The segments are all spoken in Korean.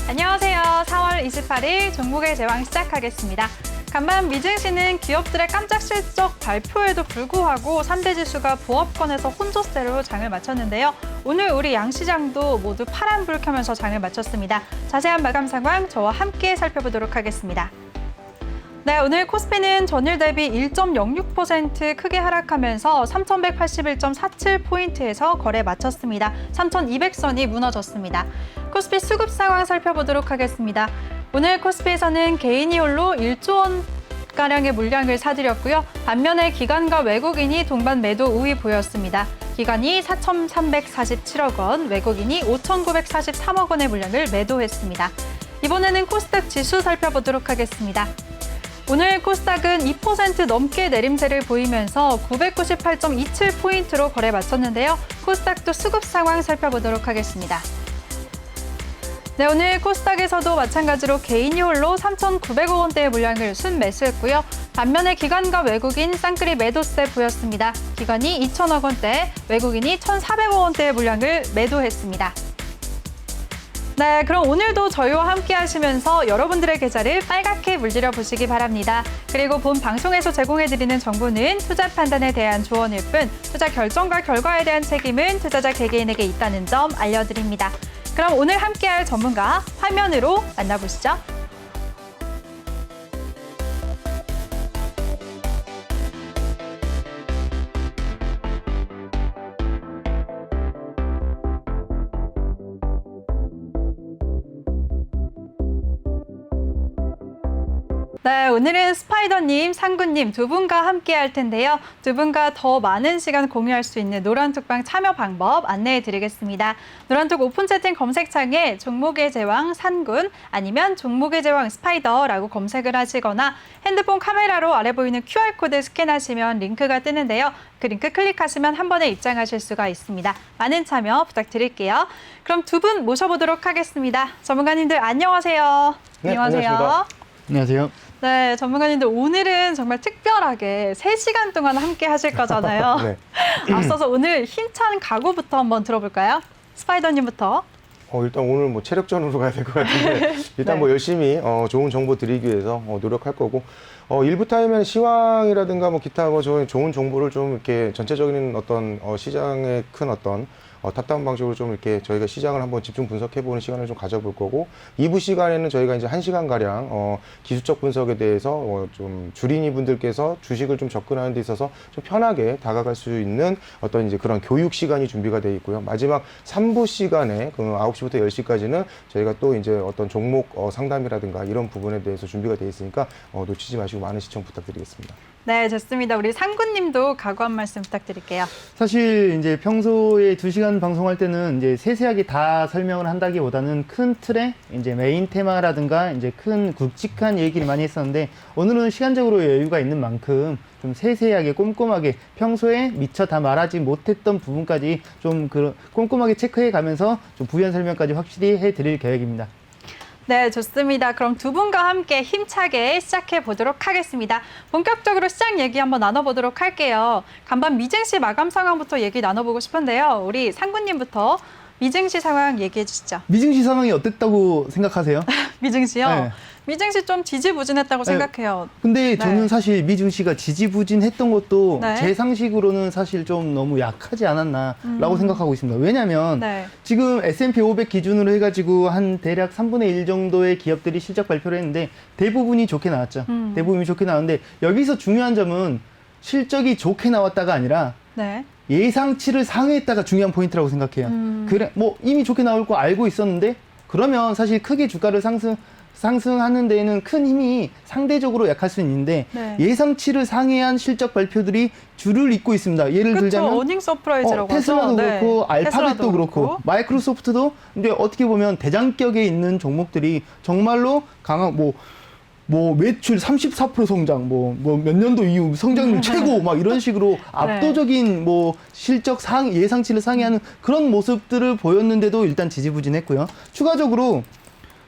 안녕하세요. 4월 28일 종목의 제왕 시작하겠습니다. 간밤 미증시는 기업들의 깜짝 실적 발표에도 불구하고 3대 지수가 보합권에서 혼조세로 장을 마쳤는데요. 오늘 우리 양시장도 모두 파란불 켜면서 장을 마쳤습니다. 자세한 마감 상황 저와 함께 살펴보도록 하겠습니다. 네, 오늘 코스피는 전일 대비 1.06% 크게 하락하면서 3,181.47포인트에서 거래 마쳤습니다. 3,200선이 무너졌습니다. 코스피 수급 상황 살펴보도록 하겠습니다. 오늘 코스피에서는 개인이 홀로 1조 원가량의 물량을 사들였고요. 반면에 기관과 외국인이 동반 매도 우위 보였습니다. 기관이 4,347억 원, 외국인이 5,943억 원의 물량을 매도했습니다. 이번에는 코스닥 지수 살펴보도록 하겠습니다. 오늘 코스닥은 2% 넘게 내림세를 보이면서 998.27포인트로 거래 마쳤는데요. 코스닥도 수급 상황 살펴보도록 하겠습니다. 네, 오늘 코스닥에서도 마찬가지로 개인이 홀로 3,900억 원대의 물량을 순매수했고요. 반면에 기관과 외국인 쌍끌이 매도세 보였습니다. 기관이 2,000억 원대, 외국인이 1,400억 원대의 물량을 매도했습니다. 네, 그럼 오늘도 저희와 함께 하시면서 여러분들의 계좌를 빨갛게 물들여 보시기 바랍니다. 그리고 본 방송에서 제공해드리는 정보는 투자 판단에 대한 조언일 뿐 투자 결정과 결과에 대한 책임은 투자자 개개인에게 있다는 점 알려드립니다. 그럼 오늘 함께할 전문가 화면으로 만나보시죠. 네, 오늘은 스파이더님, 상구님 두 분과 함께 할 텐데요. 두 분과 더 많은 시간 공유할 수 있는 노란톡방 참여 방법 안내해 드리겠습니다. 노란톡 오픈 채팅 검색창에 종목의 제왕 상군 아니면 종목의 제왕 스파이더라고 검색을 하시거나 핸드폰 카메라로 아래 보이는 QR코드 스캔하시면 링크가 뜨는데요. 그 링크 클릭하시면 한 번에 입장하실 수가 있습니다. 많은 참여 부탁드릴게요. 그럼 두 분 모셔보도록 하겠습니다. 전문가님들 안녕하세요. 네, 안녕하세요. 안녕하십니까. 안녕하세요. 네, 전문가님들 오늘은 정말 특별하게 3시간 동안 함께 하실 거잖아요. 네. 앞서서 오늘 힘찬 각오부터 한번 들어볼까요? 스파이더님부터. 일단 오늘 뭐 체력전으로 가야 될 것 같은데 일단 네. 뭐 열심히 좋은 정보 드리기 위해서 노력할 거고 일부 타임에는 시황이라든가 뭐 기타 뭐 좋은 정보를 좀 이렇게 전체적인 어떤 시장의 큰 어떤 탑다운 방식으로 좀 이렇게 저희가 시장을 한번 집중 분석해보는 시간을 좀 가져볼 거고 2부 시간에는 저희가 이제 1시간가량 기술적 분석에 대해서 좀 주린이 분들께서 주식을 좀 접근하는 데 있어서 좀 편하게 다가갈 수 있는 어떤 이제 그런 교육 시간이 준비가 되어 있고요. 마지막 3부 시간에 그 9시부터 10시까지는 저희가 또 이제 어떤 종목 상담이라든가 이런 부분에 대해서 준비가 되어 있으니까 놓치지 마시고 많은 시청 부탁드리겠습니다. 네, 좋습니다. 우리 상구님도 각오 한 말씀 부탁드릴게요. 사실 이제 평소에 2시간 방송할 때는 이제 세세하게 다 설명을 한다기보다는 큰 틀에 이제 메인 테마라든가 이제 큰 굵직한 얘기를 많이 했었는데 오늘은 시간적으로 여유가 있는 만큼 좀 세세하게 꼼꼼하게 평소에 미처 다 말하지 못했던 부분까지 좀 꼼꼼하게 체크해 가면서 좀 부연 설명까지 확실히 해 드릴 계획입니다. 네, 좋습니다. 그럼 두 분과 함께 힘차게 시작해 보도록 하겠습니다. 본격적으로 시장 얘기 한번 나눠보도록 할게요. 간밤 미증시 마감 상황부터 얘기 나눠보고 싶은데요. 우리 상구님부터 미증시 상황 얘기해 주시죠. 미증시 상황이 어땠다고 생각하세요? 미증시요? 네. 미증시 좀 지지부진했다고 네. 생각해요. 근데 저는 네. 사실 미증시가 지지부진했던 것도 네. 제 상식으로는 사실 좀 너무 약하지 않았나라고 생각하고 있습니다. 왜냐하면 네. 지금 S&P 500 기준으로 해가지고 한 대략 3분의 1 정도의 기업들이 실적 발표를 했는데 대부분이 좋게 나왔죠. 대부분이 좋게 나왔는데 여기서 중요한 점은 실적이 좋게 나왔다가 아니라 네. 예상치를 상회했다가 중요한 포인트라고 생각해요. 그래, 뭐 이미 좋게 나올 거 알고 있었는데 그러면 사실 크게 주가를 상승하는 데에는 큰 힘이 상대적으로 약할 수 있는데 네. 예상치를 상회한 실적 발표들이 줄을 잇고 있습니다. 예를 그쵸, 들자면 어닝 서프라이즈라고 테슬라도 하죠. 그렇고 네. 알파벳도 테슬라도 그렇고 마이크로소프트도 근데 어떻게 보면 대장격에 있는 종목들이 정말로 강한 뭐 매출 34% 성장, 뭐 몇 년도 이후 성장률 최고 막 이런 식으로 압도적인 뭐 실적 예상치를 상회하는 그런 모습들을 보였는데도 일단 지지부진했고요. 추가적으로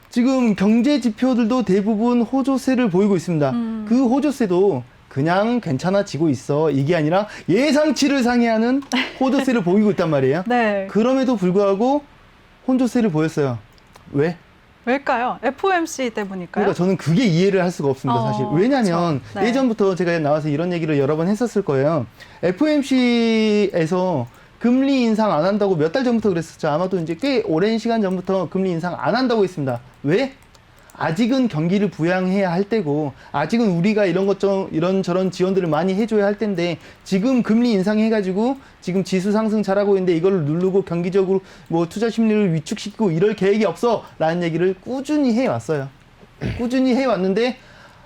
지금 경제 지표들도 대부분 호조세를 보이고 있습니다. 그 호조세도 그냥 괜찮아지고 있어 이게 아니라 예상치를 상회하는 호조세를 보이고 있단 말이에요. 네. 그럼에도 불구하고 혼조세를 보였어요. 왜? 왜일까요? FOMC 때문일까요? 그러니까 저는 그게 이해를 할 수가 없습니다, 사실. 왜냐하면 그쵸. 네. 예전부터 제가 나와서 이런 얘기를 여러 번 했었을 거예요. FOMC에서 금리 인상 안 한다고 몇 달 전부터 그랬었죠. 아마도 이제 꽤 오랜 시간 전부터 금리 인상 안 한다고 했습니다. 왜? 아직은 경기를 부양해야 할 때고, 아직은 우리가 이런저런 지원들을 많이 해줘야 할 텐데, 지금 금리 인상해가지고, 지금 지수 상승 잘하고 있는데, 이걸 누르고 경기적으로 뭐 투자 심리를 위축시키고 이럴 계획이 없어! 라는 얘기를 꾸준히 해왔어요. 꾸준히 해왔는데,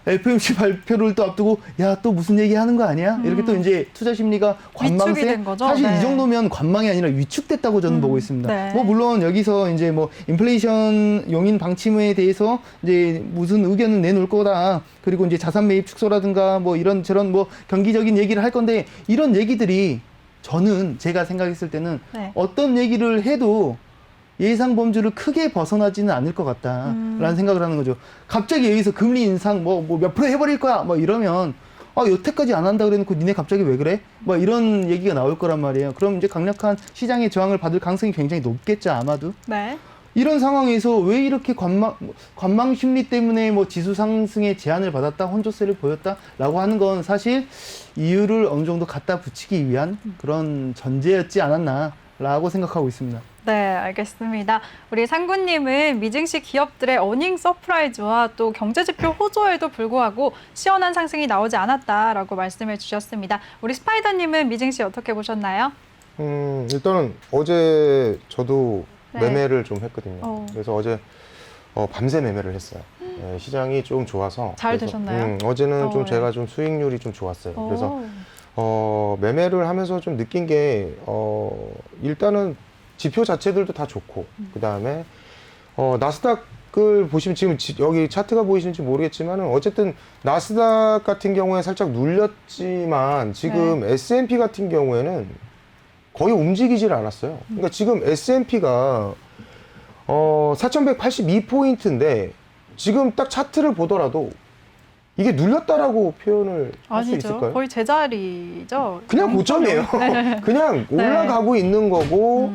FOMC 발표를 또 앞두고, 야, 또 무슨 얘기 하는 거 아니야? 이렇게 또 이제 투자 심리가 위축이 관망세? 된 거죠? 사실 네. 이 정도면 관망이 아니라 위축됐다고 저는 보고 있습니다. 네. 뭐 물론 여기서 이제 뭐 인플레이션 용인 방침에 대해서 이제 무슨 의견을 내놓을 거다. 그리고 이제 자산 매입 축소라든가 뭐 이런 저런 뭐 경기적인 얘기를 할 건데, 이런 얘기들이 저는 제가 생각했을 때는 네. 어떤 얘기를 해도 예상 범주를 크게 벗어나지는 않을 것 같다라는 생각을 하는 거죠. 갑자기 여기서 금리 인상 뭐 몇 프로 해버릴 거야 뭐 이러면, 여태까지 안 한다 그래놓고 니네 갑자기 왜 그래? 뭐 이런 얘기가 나올 거란 말이에요. 그럼 이제 강력한 시장의 저항을 받을 가능성이 굉장히 높겠죠, 아마도. 네. 이런 상황에서 왜 이렇게 관망 심리 때문에 뭐 지수 상승에 제한을 받았다, 혼조세를 보였다라고 하는 건 사실 이유를 어느 정도 갖다 붙이기 위한 그런 전제였지 않았나라고 생각하고 있습니다. 네, 알겠습니다. 우리 상구님은 미증시 기업들의 어닝 서프라이즈와 또 경제지표 호조에도 불구하고 시원한 상승이 나오지 않았다라고 말씀해 주셨습니다. 우리 스파이더님은 미증시 어떻게 보셨나요? 일단은 어제 저도 네. 매매를 좀 했거든요. 그래서 어제 밤새 매매를 했어요. 네, 시장이 좀 좋아서. 잘 그래서, 되셨나요? 어제는 좀 네. 제가 좀 수익률이 좀 좋았어요. 그래서 오. 매매를 하면서 좀 느낀 게 일단은 지표 자체들도 다 좋고, 그 다음에 나스닥을 보시면 지금 여기 차트가 보이시는지 모르겠지만은 어쨌든 나스닥 같은 경우에 살짝 눌렸지만 지금 네. S&P 같은 경우에는 거의 움직이질 않았어요. 그러니까 지금 S&P가 4,182포인트인데 지금 딱 차트를 보더라도 이게 눌렸다라고 표현을 할 수 아니죠. 있을까요? 거의 제자리죠. 그냥 고점이에요. 그냥 올라가고 있는 거고,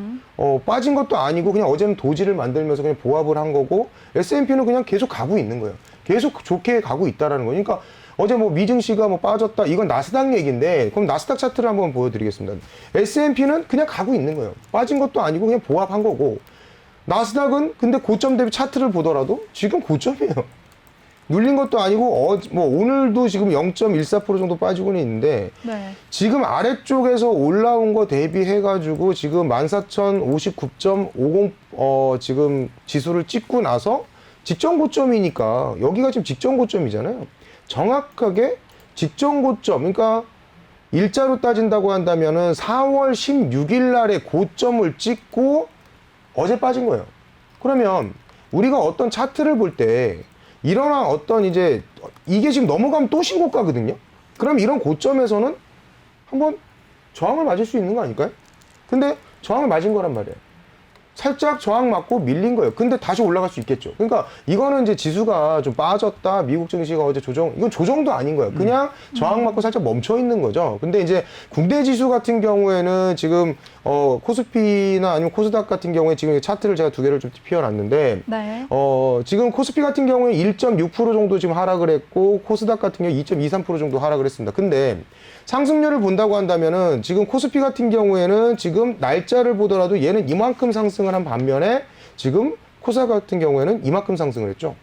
빠진 것도 아니고, 그냥 어제는 도지를 만들면서 그냥 보합을 한 거고, S&P는 그냥 계속 가고 있는 거예요. 계속 좋게 가고 있다라는 거예요. 그러니까 어제 뭐 미증시가 뭐 빠졌다, 이건 나스닥 얘기인데, 그럼 나스닥 차트를 한번 보여드리겠습니다. S&P는 그냥 가고 있는 거예요. 빠진 것도 아니고 그냥 보합한 거고, 나스닥은 근데 고점 대비 차트를 보더라도 지금 고점이에요. 눌린 것도 아니고 뭐 오늘도 지금 0.14% 정도 빠지고는 있는데 네. 지금 아래쪽에서 올라온 거 대비해 가지고 지금 14,059.50 지금 지수를 찍고 나서 직전 고점이니까 여기가 지금 직전 고점이잖아요. 정확하게 직전 고점, 그러니까 일자로 따진다고 한다면은 4월 16일 날에 고점을 찍고 어제 빠진 거예요. 그러면 우리가 어떤 차트를 볼 때 일어난 어떤 이제 이게 지금 넘어가면 또 신고가거든요. 그럼 이런 고점에서는 한번 저항을 맞을 수 있는 거 아닐까요? 근데 저항을 맞은 거란 말이에요. 살짝 저항 맞고 밀린 거예요. 근데 다시 올라갈 수 있겠죠. 그러니까 이거는 이제 지수가 좀 빠졌다, 미국 증시가 어제 이건 조정도 아닌 거예요. 그냥 저항 맞고 살짝 멈춰 있는 거죠. 근데 이제 국내 지수 같은 경우에는 지금 코스피나 아니면 코스닥 같은 경우에 지금 차트를 제가 두 개를 좀 띄워놨는데 네. 지금 코스피 같은 경우에 1.6% 정도 지금 하락을 했고 코스닥 같은 경우에 2.23% 정도 하락을 했습니다. 근데 상승률을 본다고 한다면은 지금 코스피 같은 경우에는 지금 날짜를 보더라도 얘는 이만큼 상승을 한 반면에 지금 코스닥 같은 경우에는 이만큼 상승을 했죠.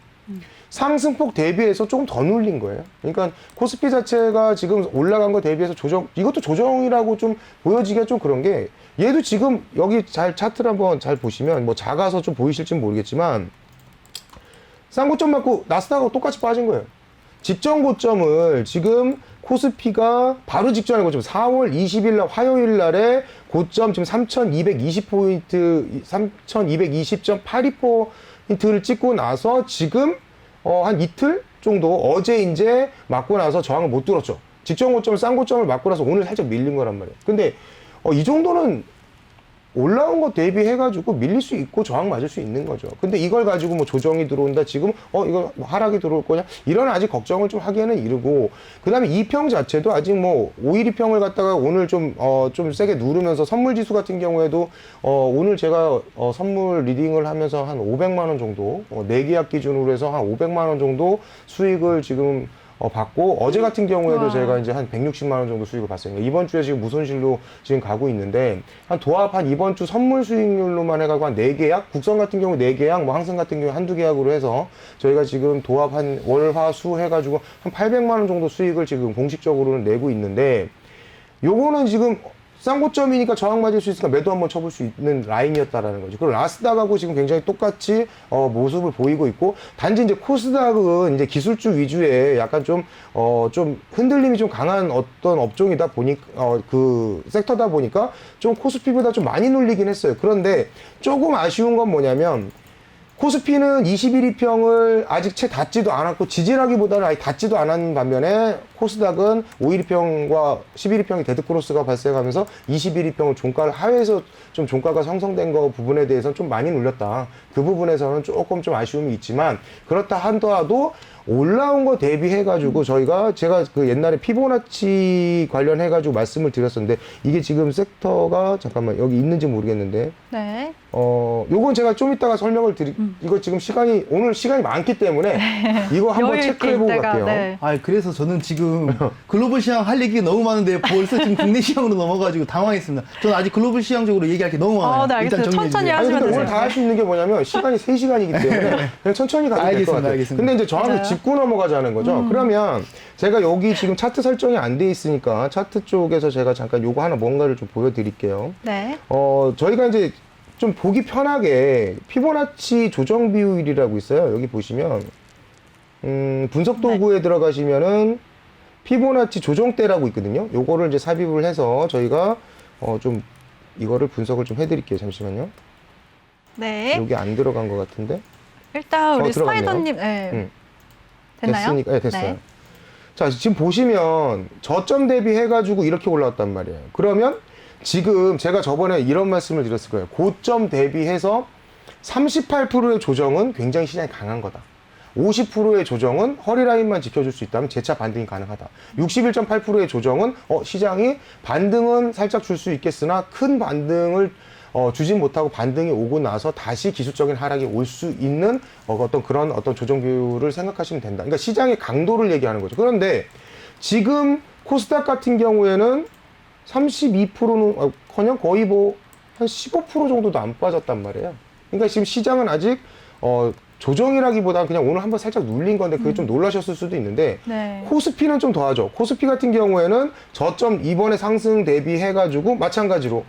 상승폭 대비해서 조금 더 눌린 거예요. 그러니까 코스피 자체가 지금 올라간 거 대비해서 이것도 조정이라고 좀 보여지기가 좀 그런 게 얘도 지금 여기 차트를 한번 잘 보시면 뭐 작아서 좀 보이실지는 모르겠지만 쌍고점 맞고 나스닥하고 똑같이 빠진 거예요. 직전 고점을 지금 코스피가 바로 직전에 고점 4월 20일 날 화요일 날에 고점 지금 3,220포인트 3,220.82포인트를 찍고 나서 지금 한 이틀 정도 어제 이제 맞고 나서 저항을 못 뚫었죠. 직전 고점을 싼 고점을 맞고 나서 오늘 살짝 밀린 거란 말이에요. 근데 이 정도는 올라온 거 대비해가지고 밀릴 수 있고 저항 맞을 수 있는 거죠. 근데 이걸 가지고 뭐 조정이 들어온다 지금 이거 뭐 하락이 들어올 거냐 이런 아직 걱정을 좀 하기에는 이르고 그다음에 2평 자체도 아직 뭐 5일 2평을 갖다가 오늘 좀 세게 누르면서 선물 지수 같은 경우에도 오늘 제가 선물 리딩을 하면서 한 500만 원 정도 내계약 기준으로 해서 한 500만 원 정도 수익을 지금 받고 어제 같은 경우에도 와. 제가 이제 한 160만 원 정도 수익을 봤어요. 그러니까 이번 주에 지금 무손실로 지금 가고 있는데 한 도합 한 이번 주 선물 수익률로만 해가지고 한 4계약 국선 같은 경우 4계약 뭐 항상 같은 경우 한두 계약으로 해서 저희가 지금 도합 한 월, 화, 수 해가지고 한 800만 원 정도 수익을 지금 공식적으로는 내고 있는데 요거는 지금 싼 고점이니까 저항 맞을 수 있으니까 매도 한번 쳐볼 수 있는 라인이었다라는 거죠. 그리고 나스닥하고 지금 굉장히 똑같이 모습을 보이고 있고 단지 이제 코스닥은 이제 기술주 위주의 약간 좀 흔들림이 좀 강한 어떤 업종이다 보니까 그 섹터다 보니까 좀 코스피보다 좀 많이 눌리긴 했어요. 그런데 조금 아쉬운 건 뭐냐면 코스피는 21일 평을 아직 채 닿지도 않았고 지지라기보다는 아예 닿지도 않은 반면에 코스닥은 5일 평과 11일 평이 데드크로스가 발생하면서 21일 평을 종가를 하회해서 좀 종가가 형성된 거 부분에 대해서는 좀 많이 눌렸다. 그 부분에서는 조금 좀 아쉬움이 있지만 그렇다 하더라도 올라온 거 대비해가지고 제가 그 옛날에 피보나치 관련해가지고 말씀을 드렸었는데 이게 지금 섹터가 잠깐만 여기 있는지 모르겠는데 네. 요건 제가 좀 이따가 설명을 이거 지금 오늘 시간이 많기 때문에 이거 한번 여유 있게 체크해보고 이따가, 갈게요. 네. 그래서 저는 지금 글로벌 시장 할 얘기가 너무 많은데 벌써 지금 국내 시장으로 넘어가지고 당황했습니다. 저는 아직 글로벌 시장적으로 얘기할 게 너무 많아요. 네, 알겠습니다. 일단 정리해 천천히 주세요. 아니, 하시면 근데 오늘 되세요. 다 할 수 있는 게 뭐냐면 시간이 3시간이기 때문에 그냥 천천히 가도 될 것 알겠습니다, 같아요. 알겠습니다. 근데 이제 저한테 맞아요. 짚고 넘어가자는 거죠. 그러면 제가 여기 지금 차트 설정이 안 돼 있으니까 차트 쪽에서 제가 잠깐 요거 하나 뭔가를 좀 보여드릴게요. 네. 저희가 이제 좀 보기 편하게 피보나치 조정 비율이라고 있어요. 여기 보시면 분석 도구에 들어가시면은 피보나치 조정대라고 있거든요. 요거를 이제 삽입을 해서 저희가 좀 이거를 분석을 좀 해드릴게요. 잠시만요. 네. 여기 안 들어간 것 같은데. 일단 우리 들어갔네요. 스파이더님, 네. 음. 됐나요? 됐으니까, 네, 됐어요. 네. 자, 지금 보시면 저점 대비해가지고 이렇게 올라왔단 말이에요. 그러면 지금 제가 저번에 이런 말씀을 드렸을 거예요. 고점 대비해서 38%의 조정은 굉장히 시장이 강한 거다. 50%의 조정은 허리라인만 지켜줄 수 있다면 재차 반등이 가능하다. 61.8%의 조정은 시장이 반등은 살짝 줄 수 있겠으나 큰 반등을 주진 못하고 반등이 오고 나서 다시 기술적인 하락이 올 수 있는 그런 조정 비율을 생각하시면 된다. 그러니까 시장의 강도를 얘기하는 거죠. 그런데 지금 코스닥 같은 경우에는 32%는 커녕 거의 뭐 한 15% 정도도 안 빠졌단 말이에요. 그러니까 지금 시장은 아직 조정이라기보다 그냥 오늘 한번 살짝 눌린 건데 그게 좀 놀라셨을 수도 있는데 네. 코스피는 좀 더하죠. 코스피 같은 경우에는 저점 이번에 상승 대비해가지고 마찬가지로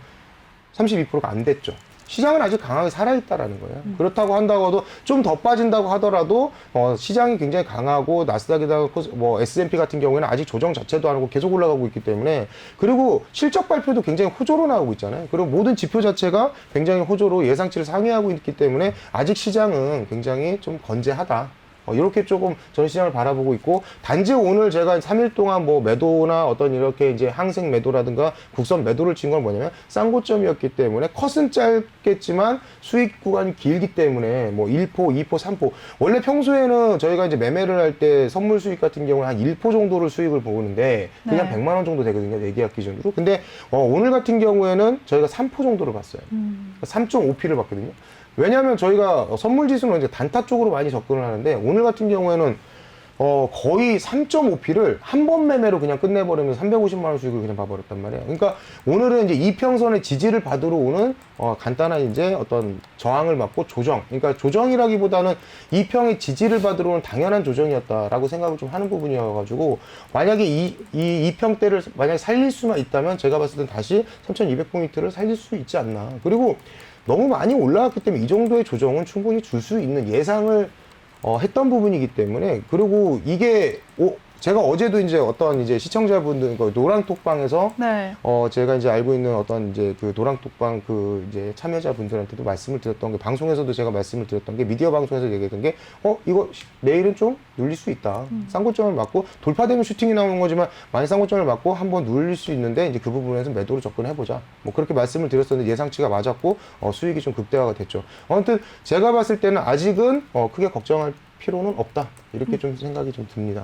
32%가 안 됐죠. 시장은 아직 강하게 살아있다라는 거예요. 그렇다고 한다고 해도 좀 더 빠진다고 하더라도 시장이 굉장히 강하고 나스닥이나 뭐 S&P 같은 경우에는 아직 조정 자체도 안 하고 계속 올라가고 있기 때문에 그리고 실적 발표도 굉장히 호조로 나오고 있잖아요. 그리고 모든 지표 자체가 굉장히 호조로 예상치를 상회하고 있기 때문에 아직 시장은 굉장히 좀 건재하다. 이렇게 조금 저는 시장을 바라보고 있고 단지 오늘 제가 3일 동안 뭐 매도나 이렇게 이제 항생 매도라든가 국선 매도를 친 건 뭐냐면 싼 고점이었기 때문에 컷은 짧겠지만 수익 구간이 길기 때문에 뭐 1포, 2포, 3포 원래 평소에는 저희가 이제 매매를 할 때 선물 수익 같은 경우는 한 1포 정도를 수익을 보는데 그냥 네. 100만 원 정도 되거든요. 내계약 기준으로. 근데 오늘 같은 경우에는 저희가 3포 정도를 봤어요. 3.5P를 봤거든요. 왜냐하면 저희가 선물 지수는 이제 단타 쪽으로 많이 접근을 하는데 오늘 같은 경우에는 거의 3.5P를 한 번 매매로 그냥 끝내버리면서 350만 원 수익을 그냥 봐버렸단 말이에요. 그러니까 오늘은 이제 이평선의 지지를 받으러 오는 간단한 이제 어떤 저항을 맞고 조정. 그러니까 조정이라기보다는 이평의 지지를 받으러 오는 당연한 조정이었다라고 생각을 좀 하는 부분이어가지고 만약에 이 이평대를 만약에 살릴 수만 있다면 제가 봤을 땐 다시 3,200포인트를 살릴 수 있지 않나. 그리고 너무 많이 올라왔기 때문에 이 정도의 조정은 충분히 줄 수 있는 예상을 했던 부분이기 때문에 그리고 이게 제가 어제도 이제 어떤 이제 시청자분들 그 노랑톡방에서 네. 제가 이제 알고 있는 어떤 이제 그 노랑톡방 그 이제 참여자분들한테도 말씀을 드렸던 게, 방송에서도 제가 말씀을 드렸던 게, 미디어 방송에서 얘기했던 게 이거 내일은 좀 눌릴 수 있다. 쌍고점을 맞고 돌파되면 슈팅이 나오는 거지만 많이 쌍고점을 맞고 한번 눌릴 수 있는데 이제 그 부분에서 매도로 접근해보자. 뭐 그렇게 말씀을 드렸었는데 예상치가 맞았고 수익이 좀 극대화가 됐죠. 아무튼 제가 봤을 때는 아직은 크게 걱정할 필요는 없다. 이렇게 좀 생각이 좀 듭니다.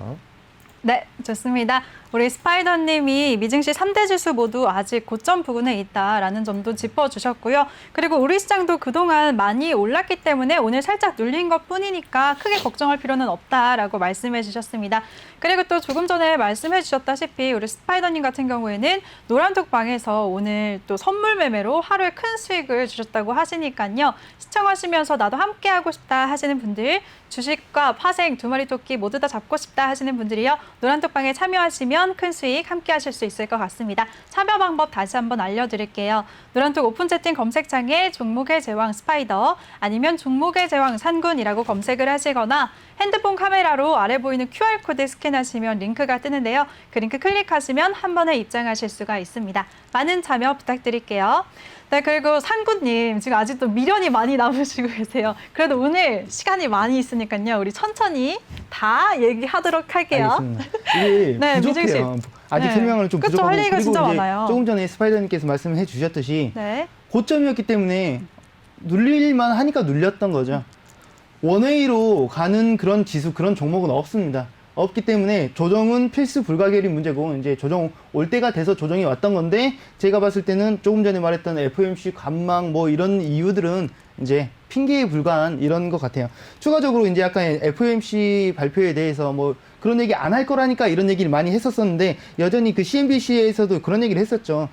네, 좋습니다. 우리 스파이더님이 미증시 3대 지수 모두 아직 고점 부근에 있다라는 점도 짚어주셨고요. 그리고 우리 시장도 그동안 많이 올랐기 때문에 오늘 살짝 눌린 것뿐이니까 크게 걱정할 필요는 없다라고 말씀해 주셨습니다. 그리고 또 조금 전에 말씀해 주셨다시피 우리 스파이더님 같은 경우에는 노란톡방에서 오늘 또 선물 매매로 하루에 큰 수익을 주셨다고 하시니까요. 시청하시면서 나도 함께 하고 싶다 하시는 분들, 주식과 파생, 두 마리 토끼 모두 다 잡고 싶다 하시는 분들이요. 노란톡방에 참여하시면 큰 수익 함께 하실 수 있을 것 같습니다. 참여 방법 다시 한번 알려드릴게요. 노란톡 오픈 채팅 검색창에 종목의 제왕 스파이더 아니면 종목의 제왕 산군이라고 검색을 하시거나 핸드폰 카메라로 아래 보이는 QR코드 스캔하시면 링크가 뜨는데요. 그 링크 클릭하시면 한 번에 입장하실 수가 있습니다. 많은 참여 부탁드릴게요. 네, 그리고 상구님 지금 아직도 미련이 많이 남으시고 계세요. 그래도 오늘 시간이 많이 있으니까요. 우리 천천히 다 얘기하도록 할게요. 알겠습니다. 이게 네, 부족해요. 아직 네. 설명을 좀 그쵸, 부족하고, 할 얘기가 그리고 진짜 이제 많아요. 조금 전에 스파이더님께서 말씀해 주셨듯이 네. 고점이었기 때문에 눌릴만 하니까 눌렸던 거죠. 원웨이로 가는 그런 지수, 그런 종목은 없습니다. 없기 때문에 조정은 필수 불가결인 문제고, 이제 조정 올 때가 돼서 조정이 왔던 건데, 제가 봤을 때는 조금 전에 말했던 FOMC 관망 뭐 이런 이유들은 이제 핑계에 불과한 이런 것 같아요. 추가적으로 이제 약간 FOMC 발표에 대해서 뭐 그런 얘기 안 할 거라니까 이런 얘기를 많이 했었었는데, 여전히 그 CNBC에서도 그런 얘기를 했었죠.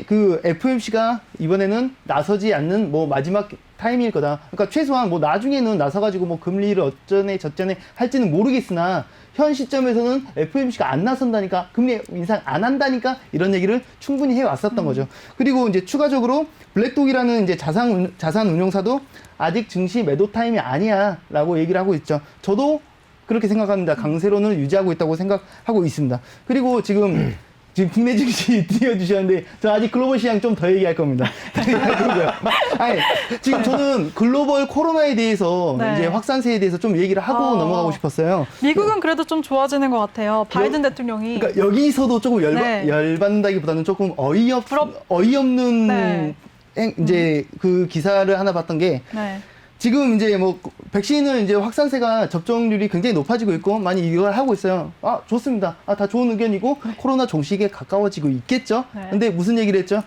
그 FOMC가 이번에는 나서지 않는 뭐 마지막 타임일 거다. 그러니까 최소한 뭐 나중에는 나서가지고 뭐 금리를 어쩌네 저쩌네 할지는 모르겠으나, 현 시점에서는 FOMC가 안 나선다니까, 금리 인상 안 한다니까, 이런 얘기를 충분히 해왔었던 거죠. 그리고 이제 추가적으로 블랙독이라는 이제 자산 운용사도 아직 증시 매도 타임이 아니야 라고 얘기를 하고 있죠. 저도 그렇게 생각합니다. 강세론을 유지하고 있다고 생각하고 있습니다. 그리고 지금 국내 증시 띄워주셨는데, 저 아직 글로벌 시장 좀 더 얘기할 겁니다. 아니, 지금 저는 글로벌 코로나에 대해서, 네. 이제 확산세에 대해서 좀 얘기를 하고 넘어가고 싶었어요. 미국은 그래도 좀 좋아지는 것 같아요. 바이든 대통령이. 그러니까 여기서도 조금 네. 열받는다기보다는 조금 어이없는 네. 이제 그 기사를 하나 봤던 게, 네. 지금 이제 뭐 백신은 이제 확산세가 접종률이 굉장히 높아지고 있고 많이 이걸 하고 있어요. 아, 좋습니다. 아, 다 좋은 의견이고 코로나 종식에 가까워지고 있겠죠. 네. 근데 무슨 얘기를 했죠?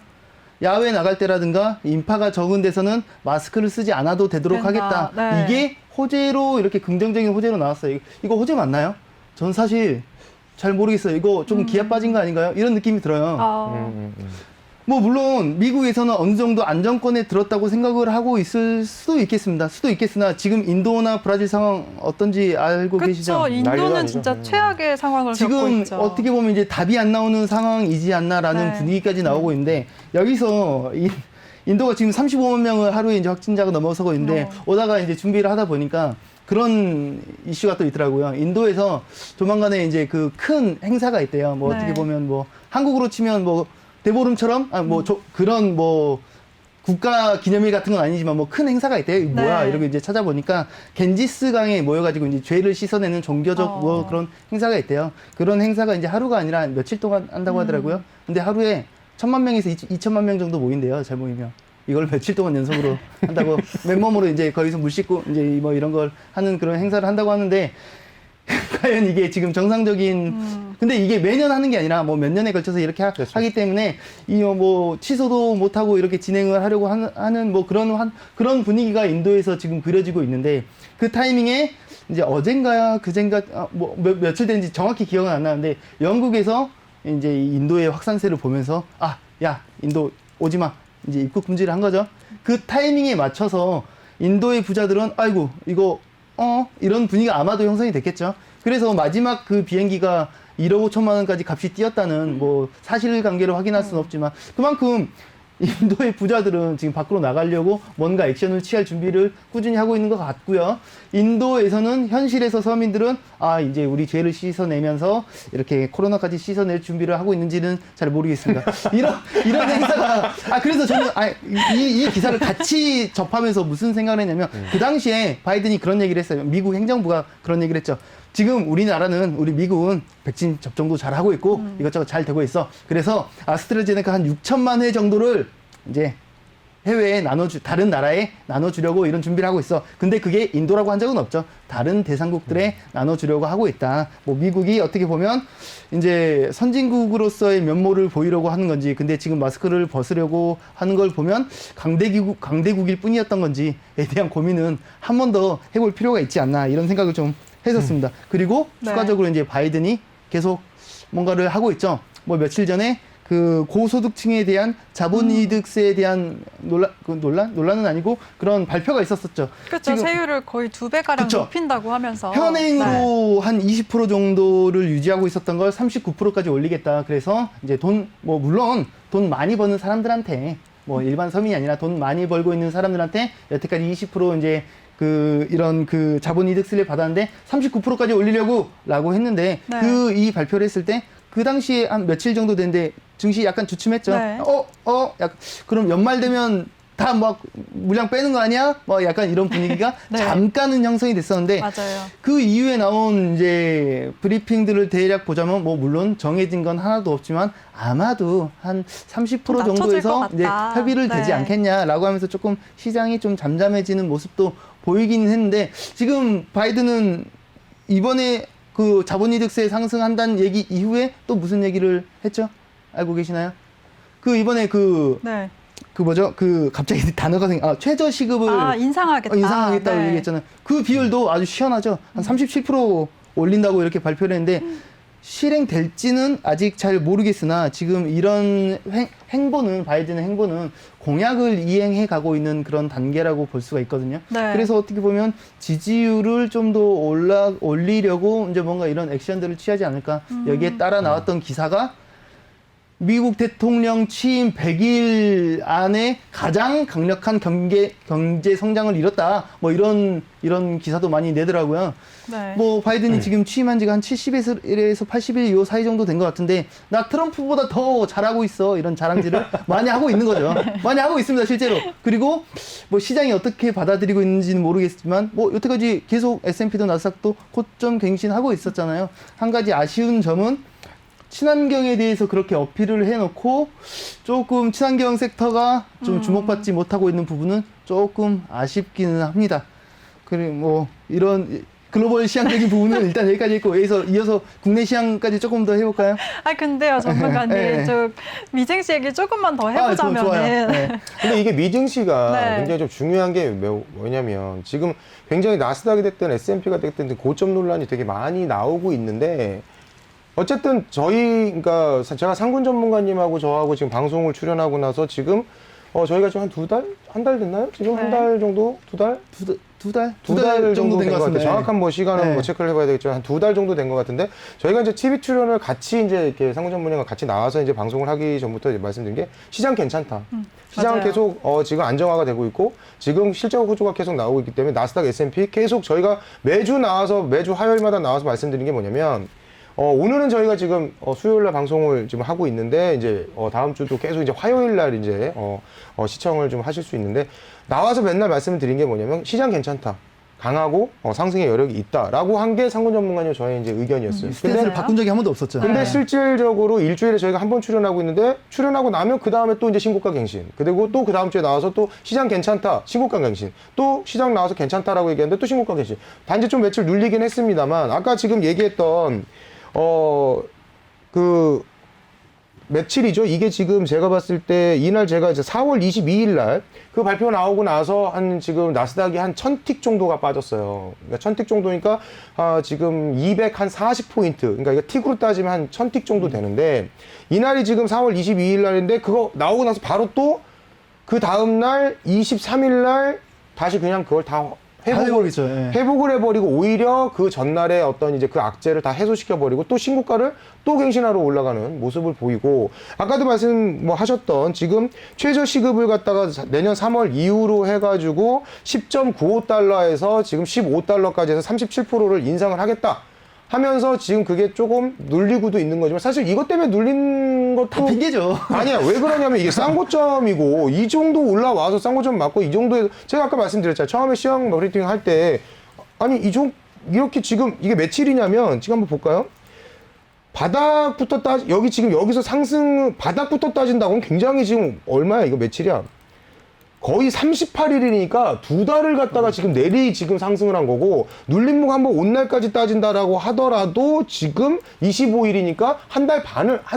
야외 나갈 때라든가 인파가 적은 데서는 마스크를 쓰지 않아도 되도록 된다. 하겠다. 네. 이게 호재로, 이렇게 긍정적인 호재로 나왔어요. 이거 호재 맞나요? 전 사실 잘 모르겠어요. 이거 좀 기아 빠진 거 아닌가요? 이런 느낌이 들어요. 뭐 물론 미국에서는 어느 정도 안정권에 들었다고 생각을 하고 있을 수도 있겠습니다. 수도 있겠으나 지금 인도나 브라질 상황 어떤지 알고 계시죠? 그렇죠. 난리도 인도는 아니죠. 진짜 최악의 상황을 겪고 지금 있죠. 어떻게 보면 이제 답이 안 나오는 상황이지 않나라는 네. 분위기까지 나오고 있는데, 여기서 인도가 지금 35만 명을 하루에 이제 확진자가 넘어서고 있는데, 오다가 이제 준비를 하다 보니까 그런 이슈가 또 있더라고요. 인도에서 조만간에 이제 그 큰 행사가 있대요. 뭐 네. 어떻게 보면 뭐 한국으로 치면 뭐 대보름처럼 그런 뭐 국가 기념일 같은 건 아니지만 뭐 큰 행사가 있대요. 이게 뭐야? 네. 이러고 이제 찾아보니까 겐지스 강에 모여가지고 이제 죄를 씻어내는 종교적 뭐 그런 행사가 있대요. 그런 행사가 이제 하루가 아니라 며칠 동안 한다고 하더라고요. 근데 하루에 1,000만 명에서 2천만 명 정도 모인대요. 잘 모이면. 이걸 며칠 동안 연속으로 한다고 맨몸으로 이제 거기서 물 씻고 이제 뭐 이런 걸 하는 그런 행사를 한다고 하는데, 과연 이게 지금 정상적인, 근데 이게 매년 하는 게 아니라 뭐 몇 년에 걸쳐서 이렇게 하기 때문에 이 뭐 취소도 못하고 이렇게 진행을 하려고 하는 뭐 그런 분위기가 인도에서 지금 그려지고 있는데, 그 타이밍에 이제 어젠가야 그젠가 뭐 며칠 된지 정확히 기억은 안 나는데, 영국에서 이제 인도의 확산세를 보면서 야 인도 오지 마, 이제 입국 금지를 한 거죠. 그 타이밍에 맞춰서 인도의 부자들은 아이고 이거 이런 분위기가 아마도 형성이 됐겠죠. 그래서 마지막 그 비행기가 1억 5천만 원까지 값이 뛰었다는 뭐 사실관계를 확인할 수는 없지만, 그만큼 인도의 부자들은 지금 밖으로 나가려고 뭔가 액션을 취할 준비를 꾸준히 하고 있는 것 같고요. 인도에서는 현실에서 서민들은 이제 우리 죄를 씻어내면서 이렇게 코로나까지 씻어낼 준비를 하고 있는지는 잘 모르겠습니다. 이런 행사가 그래서 저는 이 기사를 같이 접하면서 무슨 생각을 했냐면 그 당시에 바이든이 그런 얘기를 했어요. 미국 행정부가 그런 얘기를 했죠. 지금 우리 미국은 백신 접종도 잘 하고 있고 이것저것 잘 되고 있어. 그래서 아스트라제네카 한 6천만 회 정도를 이제 해외에 다른 나라에 나눠주려고 이런 준비를 하고 있어. 근데 그게 인도라고 한 적은 없죠. 다른 대상국들에 나눠주려고 하고 있다. 뭐 미국이 어떻게 보면 이제 선진국으로서의 면모를 보이려고 하는 건지, 근데 지금 마스크를 벗으려고 하는 걸 보면 강대국일 뿐이었던 건지에 대한 고민은 한 번 더 해볼 필요가 있지 않나, 이런 생각을 좀 했었습니다. 그리고 네. 추가적으로 이제 바이든이 계속 뭔가를 하고 있죠. 뭐 며칠 전에 그 고소득층에 대한 자본이득세에 대한 논란은 아니고 그런 발표가 있었었죠. 그렇죠. 세율을 거의 2배가량 그쵸. 높인다고 하면서. 현행으로 한 20% 정도를 유지하고 있었던 걸 39%까지 올리겠다. 그래서 이제 물론 돈 많이 버는 사람들한테, 뭐 일반 서민이 아니라 돈 많이 벌고 있는 사람들한테 여태까지 20% 이제 이런 자본이득세를 받았는데 39%까지 올리려고라고 했는데 네. 이 발표를 했을 때 그 당시에 한 며칠 정도 됐는데 증시 약간 주춤했죠. 네. 약간 그럼 연말 되면 다 막 물량 빼는 거 아니야? 뭐 약간 이런 분위기가 네. 잠깐은 형성이 됐었는데 맞아요. 그 이후에 나온 이제 브리핑들을 대략 보자면 뭐 물론 정해진 건 하나도 없지만 아마도 한 30% 낮춰질 것 정도에서 같다. 이제 협의를 되지 네. 않겠냐라고 하면서 조금 시장이 좀 잠잠해지는 모습도 보이긴 했는데, 지금 바이든은 이번에 자본이득세 상승한다는 얘기 이후에 또 무슨 얘기를 했죠? 알고 계시나요? 이번에 네. 갑자기 단어가 최저 시급을 인상하겠다. 인상하겠다고 네. 얘기했잖아요. 그 비율도 아주 시원하죠. 한 37% 올린다고 이렇게 발표를 했는데 실행될지는 아직 잘 모르겠으나 지금 이런 바이든의 행보는 공약을 이행해 가고 있는 그런 단계라고 볼 수가 있거든요. 네. 그래서 어떻게 보면 지지율을 좀 더 올리려고 이제 뭔가 이런 액션들을 취하지 않을까. 여기에 따라 나왔던 기사가 미국 대통령 취임 100일 안에 가장 강력한 경제 성장을 이뤘다. 뭐 이런 기사도 많이 내더라고요. 네. 뭐 바이든이 지금 취임한 지가 한 70에서 80일 요 사이 정도 된 것 같은데, 나 트럼프보다 더 잘하고 있어, 이런 자랑질을 많이 하고 있는 거죠. 많이 하고 있습니다, 실제로. 그리고 뭐 시장이 어떻게 받아들이고 있는지는 모르겠지만 뭐 여태까지 계속 S&P도 나스닥도 고점 갱신하고 있었잖아요. 한 가지 아쉬운 점은 친환경에 대해서 그렇게 어필을 해놓고 조금 친환경 섹터가 좀 주목받지 못하고 있는 부분은 조금 아쉽기는 합니다. 그리고 뭐 이런 글로벌 시장적인 부분은 일단 여기까지 있고, 이어서 국내 시장까지 조금 더 해볼까요? 근데요, 전문가님. 네. 미증시 얘기 조금만 더 좋아요. 해보자면은. 네. 근데 이게 미증시가 네. 굉장히 좀 중요한 게 뭐냐면, 지금 굉장히 나스닥이 됐든 S&P가 됐든 고점 논란이 되게 많이 나오고 있는데, 어쨌든 그러니까 제가 상군 전문가님하고 저하고 지금 방송을 출연하고 나서 지금 저희가 지금 한 달 됐나요? 지금 네. 한 달 정도? 두 달? 두 달 정도 된 것 같아요. 같습니다. 정확한 뭐 시간은 네. 뭐 체크를 해봐야 되겠지만 한 2달 정도 된 것 같은데, 저희가 이제 TV 출연을 같이 이제 이렇게 상군 전문가와 같이 나와서 이제 방송을 하기 전부터 이제 말씀드린 게, 시장 괜찮다. 시장 맞아요. 계속 지금 안정화가 되고 있고, 지금 실적 호조가 계속 나오고 있기 때문에 나스닥 S&P 계속 저희가 매주 화요일마다 나와서 말씀드린 게 뭐냐면, 오늘은 저희가 지금 수요일 날 방송을 지금 하고 있는데, 이제 다음 주도 계속 이제 화요일 날 이제 시청을 좀 하실 수 있는데, 나와서 맨날 말씀을 드린 게 뭐냐면, 시장 괜찮다, 강하고 상승의 여력이 있다라고 한 게 상군 전문가님 저의 이제 의견이었어요. 스탠스를 바꾼 적이 한 번도 없었죠. 근데 네. 실질적으로 일주일에 저희가 한 번 출연하고 있는데, 출연하고 나면 그 다음에 또 이제 신고가 갱신, 그리고 또 그 다음 주에 나와서 또 시장 괜찮다, 신고가 갱신, 또 시장 나와서 괜찮다라고 얘기하는데 또 신고가 갱신. 단지 좀 며칠 눌리긴 했습니다만, 아까 지금 얘기했던 며칠이죠? 이게 지금 제가 봤을 때, 이날 제가 이제 4월 22일 날 그 발표 나오고 나서 지금 나스닥이 한 1000틱 정도가 빠졌어요. 그러니까 1000틱 정도니까, 지금 240포인트. 그러니까 이거 틱으로 따지면 한 1000틱 정도 되는데, 이날이 지금 4월 22일 날인데, 그거 나오고 나서 바로 또 그 다음날 23일 날 다시 그냥 그걸 다 회복을 예. 회복을 해버리고 오히려 그 전날에 어떤 이제 그 악재를 다 해소시켜버리고 또 신고가를 또 갱신하러 올라가는 모습을 보이고 아까도 말씀 뭐 하셨던 지금 최저 시급을 갖다가 내년 3월 이후로 해가지고 10.95달러에서 지금 15달러까지 해서 37%를 인상을 하겠다. 하면서 지금 그게 조금 눌리고도 있는 거지만 사실 이것 때문에 눌린 것도 다 핑계죠. 아니야. 왜 그러냐면 이게 싼 고점이고 이 정도 올라와서 싼 고점 맞고 이 정도에 제가 아까 말씀드렸잖아요. 처음에 시황 마케팅 할 때 아니 이렇게 지금 이게 며칠이냐면 지금 한번 볼까요? 바닥부터 여기 지금 여기서 상승 바닥부터 따진다고는 굉장히 지금 얼마야? 이거 며칠이야? 거의 38일이니까 두 달을 갖다가 지금 내리 지금 상승을 한 거고 눌림목 한번 온 날까지 따진다라고 하더라도 지금 25일이니까 한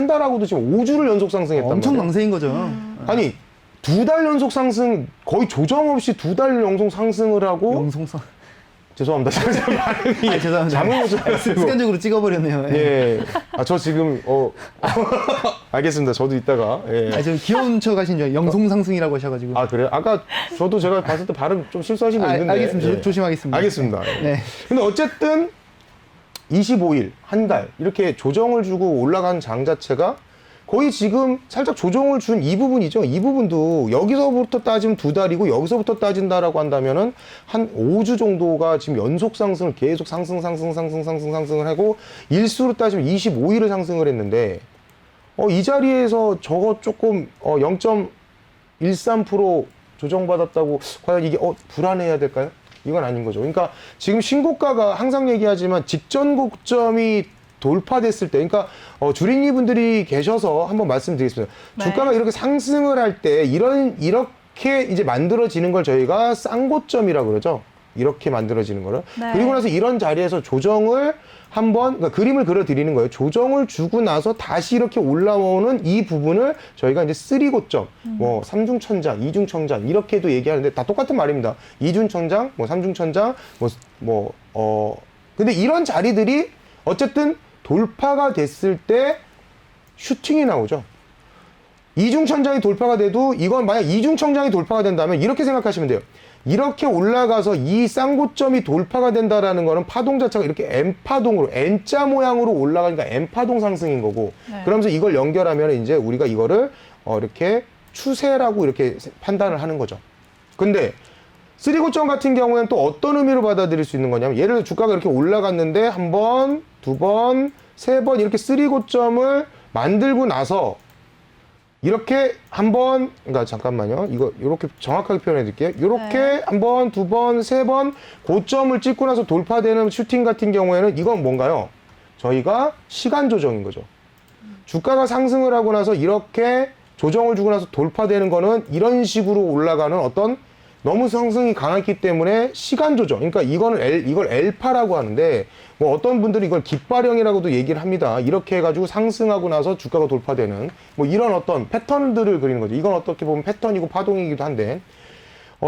달하고도 지금 5주를 연속 상승했단 엄청 말이에요. 강세인 거죠. 아니 두 달 연속 상승 거의 조정 없이 두 달 연속 상승을 하고 영송성. 죄송합니다. 제가 발음이 아, 죄송합니다. 잘못 습관적으로 찍어버렸네요. 예. 예. 아, 저 지금 알겠습니다. 저도 이따가 예. 아, 저 귀여운 척 하신 줄 알고 영송상승이라고 하셔가지고. 아 그래요? 아까 저도 제가 봤을 때 발음 좀 실수하신 거 있는데 알겠습니다. 예. 조심하겠습니다. 알겠습니다. 네. 근데 어쨌든 25일, 한 달 이렇게 조정을 주고 올라간 장 자체가 거의 지금 살짝 조정을 준 이 부분이죠. 이 부분도 여기서부터 따지면 두 달이고 여기서부터 따진다라고 한다면은 한 5주 정도가 지금 연속 상승을 계속 상승을 하고 일수로 따지면 25일을 상승을 했는데 이 자리에서 저거 조금 0.13% 조정받았다고 과연 이게 불안해야 될까요? 이건 아닌 거죠. 그러니까 지금 신고가가 항상 얘기하지만 직전 고점이 돌파됐을 때, 그러니까 주린이 분들이 계셔서 한번 말씀드리겠습니다. 네. 주가가 이렇게 상승을 할 때 이렇게 이제 만들어지는 걸 저희가 쌍고점이라고 그러죠. 이렇게 만들어지는 거를. 네. 그리고 나서 이런 자리에서 조정을 한번 그러니까 그림을 그려드리는 거예요. 조정을 주고 나서 다시 이렇게 올라오는 이 부분을 저희가 이제 3고점, 뭐 3중천장, 2중천장 이렇게도 얘기하는데 다 똑같은 말입니다. 2중천장, 뭐 3중천장, 근데 이런 자리들이 어쨌든 돌파가 됐을 때 슈팅이 나오죠. 이중천장이 돌파가 돼도 이건 만약 이중천장이 돌파가 된다면 이렇게 생각하시면 돼요. 이렇게 올라가서 이 쌍고점이 돌파가 된다라는 거는 파동 자체가 이렇게 N파동으로 N자 모양으로 올라가니까 N파동 상승인 거고 네. 그러면서 이걸 연결하면 이제 우리가 이거를 이렇게 추세라고 이렇게 판단을 하는 거죠. 근데 3고점 같은 경우에는 또 어떤 의미로 받아들일 수 있는 거냐면 예를 들어 주가가 이렇게 올라갔는데 한 번, 두 번, 세 번 이렇게 3고점을 만들고 나서 이렇게 한 번, 그러니까 잠깐만요. 이거 이렇게 정확하게 표현해 드릴게요. 이렇게 네. 한 번, 두 번, 세 번 고점을 찍고 나서 돌파되는 슈팅 같은 경우에는 이건 뭔가요? 저희가 시간 조정인 거죠. 주가가 상승을 하고 나서 이렇게 조정을 주고 나서 돌파되는 거는 이런 식으로 올라가는 어떤 너무 상승이 강했기 때문에 시간 조정. 그러니까 이걸 L파라고 하는데 뭐 어떤 분들이 이걸 깃발형이라고도 얘기를 합니다. 이렇게 해가지고 상승하고 나서 주가가 돌파되는 뭐 이런 어떤 패턴들을 그리는 거죠. 이건 어떻게 보면 패턴이고 파동이기도 한데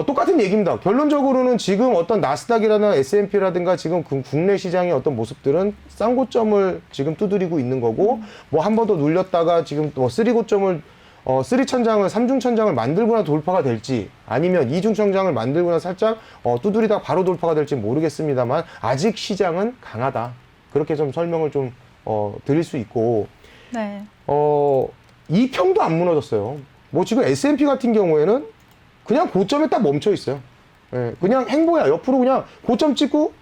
똑같은 얘기입니다. 결론적으로는 지금 어떤 나스닥이라든가 S&P라든가 지금 국내 시장의 어떤 모습들은 쌍고점을 지금 두드리고 있는 거고 뭐 한 번 더 눌렸다가 지금 뭐 3고점을 3천장을 3중천장을 만들거나 돌파가 될지 아니면 2중천장을 만들거나 살짝 두드리다가 바로 돌파가 될지 모르겠습니다만 아직 시장은 강하다. 그렇게 좀 설명을 좀 드릴 수 있고 네. 이 평도 안 무너졌어요. 뭐 지금 S&P 같은 경우에는 그냥 고점에 딱 멈춰 있어요. 예, 그냥 행보야. 옆으로 그냥 고점 찍고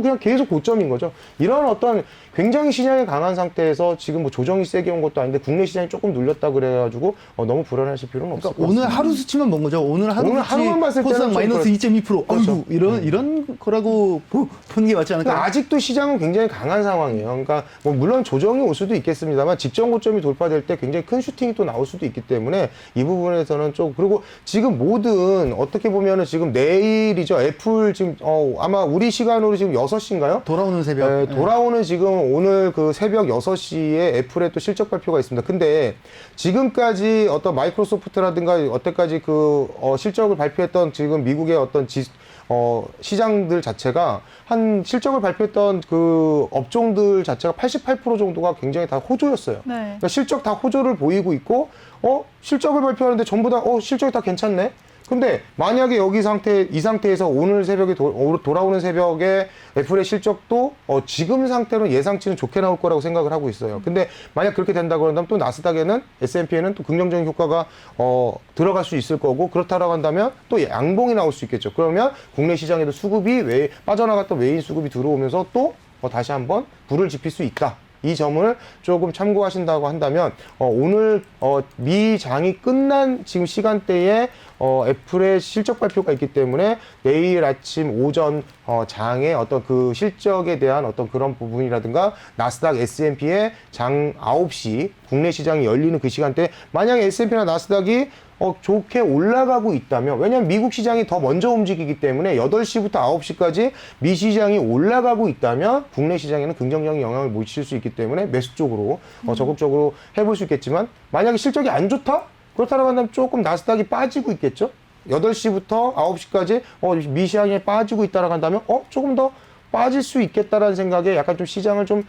그냥 계속 고점인 거죠. 이런 어떤 굉장히 시장이 강한 상태에서 지금 뭐 조정이 세게 온 것도 아닌데 국내 시장이 조금 눌렸다 그래가지고 너무 불안하실 필요는 없을 것 그러니까 오늘 같습니다. 하루 수치만 본 거죠. 오늘 하루만 봤을 코스닥 때는 좀 마이너스 2.2%. 그렇죠. 아이고, 이런 거라고 보는 게 맞지 않을까? 그러니까 아직도 시장은 굉장히 강한 상황이에요. 그러니까 뭐 물론 조정이 올 수도 있겠습니다만 직전 고점이 돌파될 때 굉장히 큰 슈팅이 또 나올 수도 있기 때문에 이 부분에서는 좀 그리고 지금 모든 어떻게 보면은 지금 내일이죠. 애플 지금 아마 우리 시간으로 지금 6시인가요? 돌아오는 새벽. 네, 돌아오는 지금 오늘 그 새벽 6시에 애플의 또 실적 발표가 있습니다. 근데 지금까지 어떤 마이크로소프트라든가 여태까지 실적을 발표했던 지금 미국의 어떤 시장들 자체가 한 실적을 발표했던 그 업종들 자체가 88% 정도가 굉장히 다 호조였어요. 네. 그러니까 실적 다 호조를 보이고 있고, 실적을 발표하는데 전부 다, 실적이 다 괜찮네? 근데 만약에 이 상태에서 오늘 새벽에 돌아오는 새벽에 애플의 실적도 지금 상태로 예상치는 좋게 나올 거라고 생각을 하고 있어요. 근데 만약 그렇게 된다고 한다면 또 나스닥에는 S&P에는 또 긍정적인 효과가 들어갈 수 있을 거고, 그렇다라고 한다면 또 양봉이 나올 수 있겠죠. 그러면 국내 시장에도 빠져나갔던 외인 수급이 들어오면서 또 다시 한번 불을 지필 수 있다. 이 점을 조금 참고하신다고 한다면 오늘 미장이 끝난 지금 시간대에 애플의 실적 발표가 있기 때문에 내일 아침 오전 장의 어떤 그 실적에 대한 어떤 그런 부분이라든가 나스닥 S&P의 장 9시 국내 시장이 열리는 그 시간대에 만약에 S&P나 나스닥이 좋게 올라가고 있다면, 왜냐하면 미국 시장이 더 먼저 움직이기 때문에 8시부터 9시까지 미 시장이 올라가고 있다면 국내 시장에는 긍정적인 영향을 미칠 수 있기 때문에 매수 쪽으로 적극적으로 해볼 수 있겠지만, 만약에 실적이 안 좋다? 그렇다고 한다면 조금 나스닥이 빠지고 있겠죠? 8시부터 9시까지 미 시장이 빠지고 있다라고 한다면 조금 더 빠질 수 있겠다라는 생각에 약간 좀 시장을 좀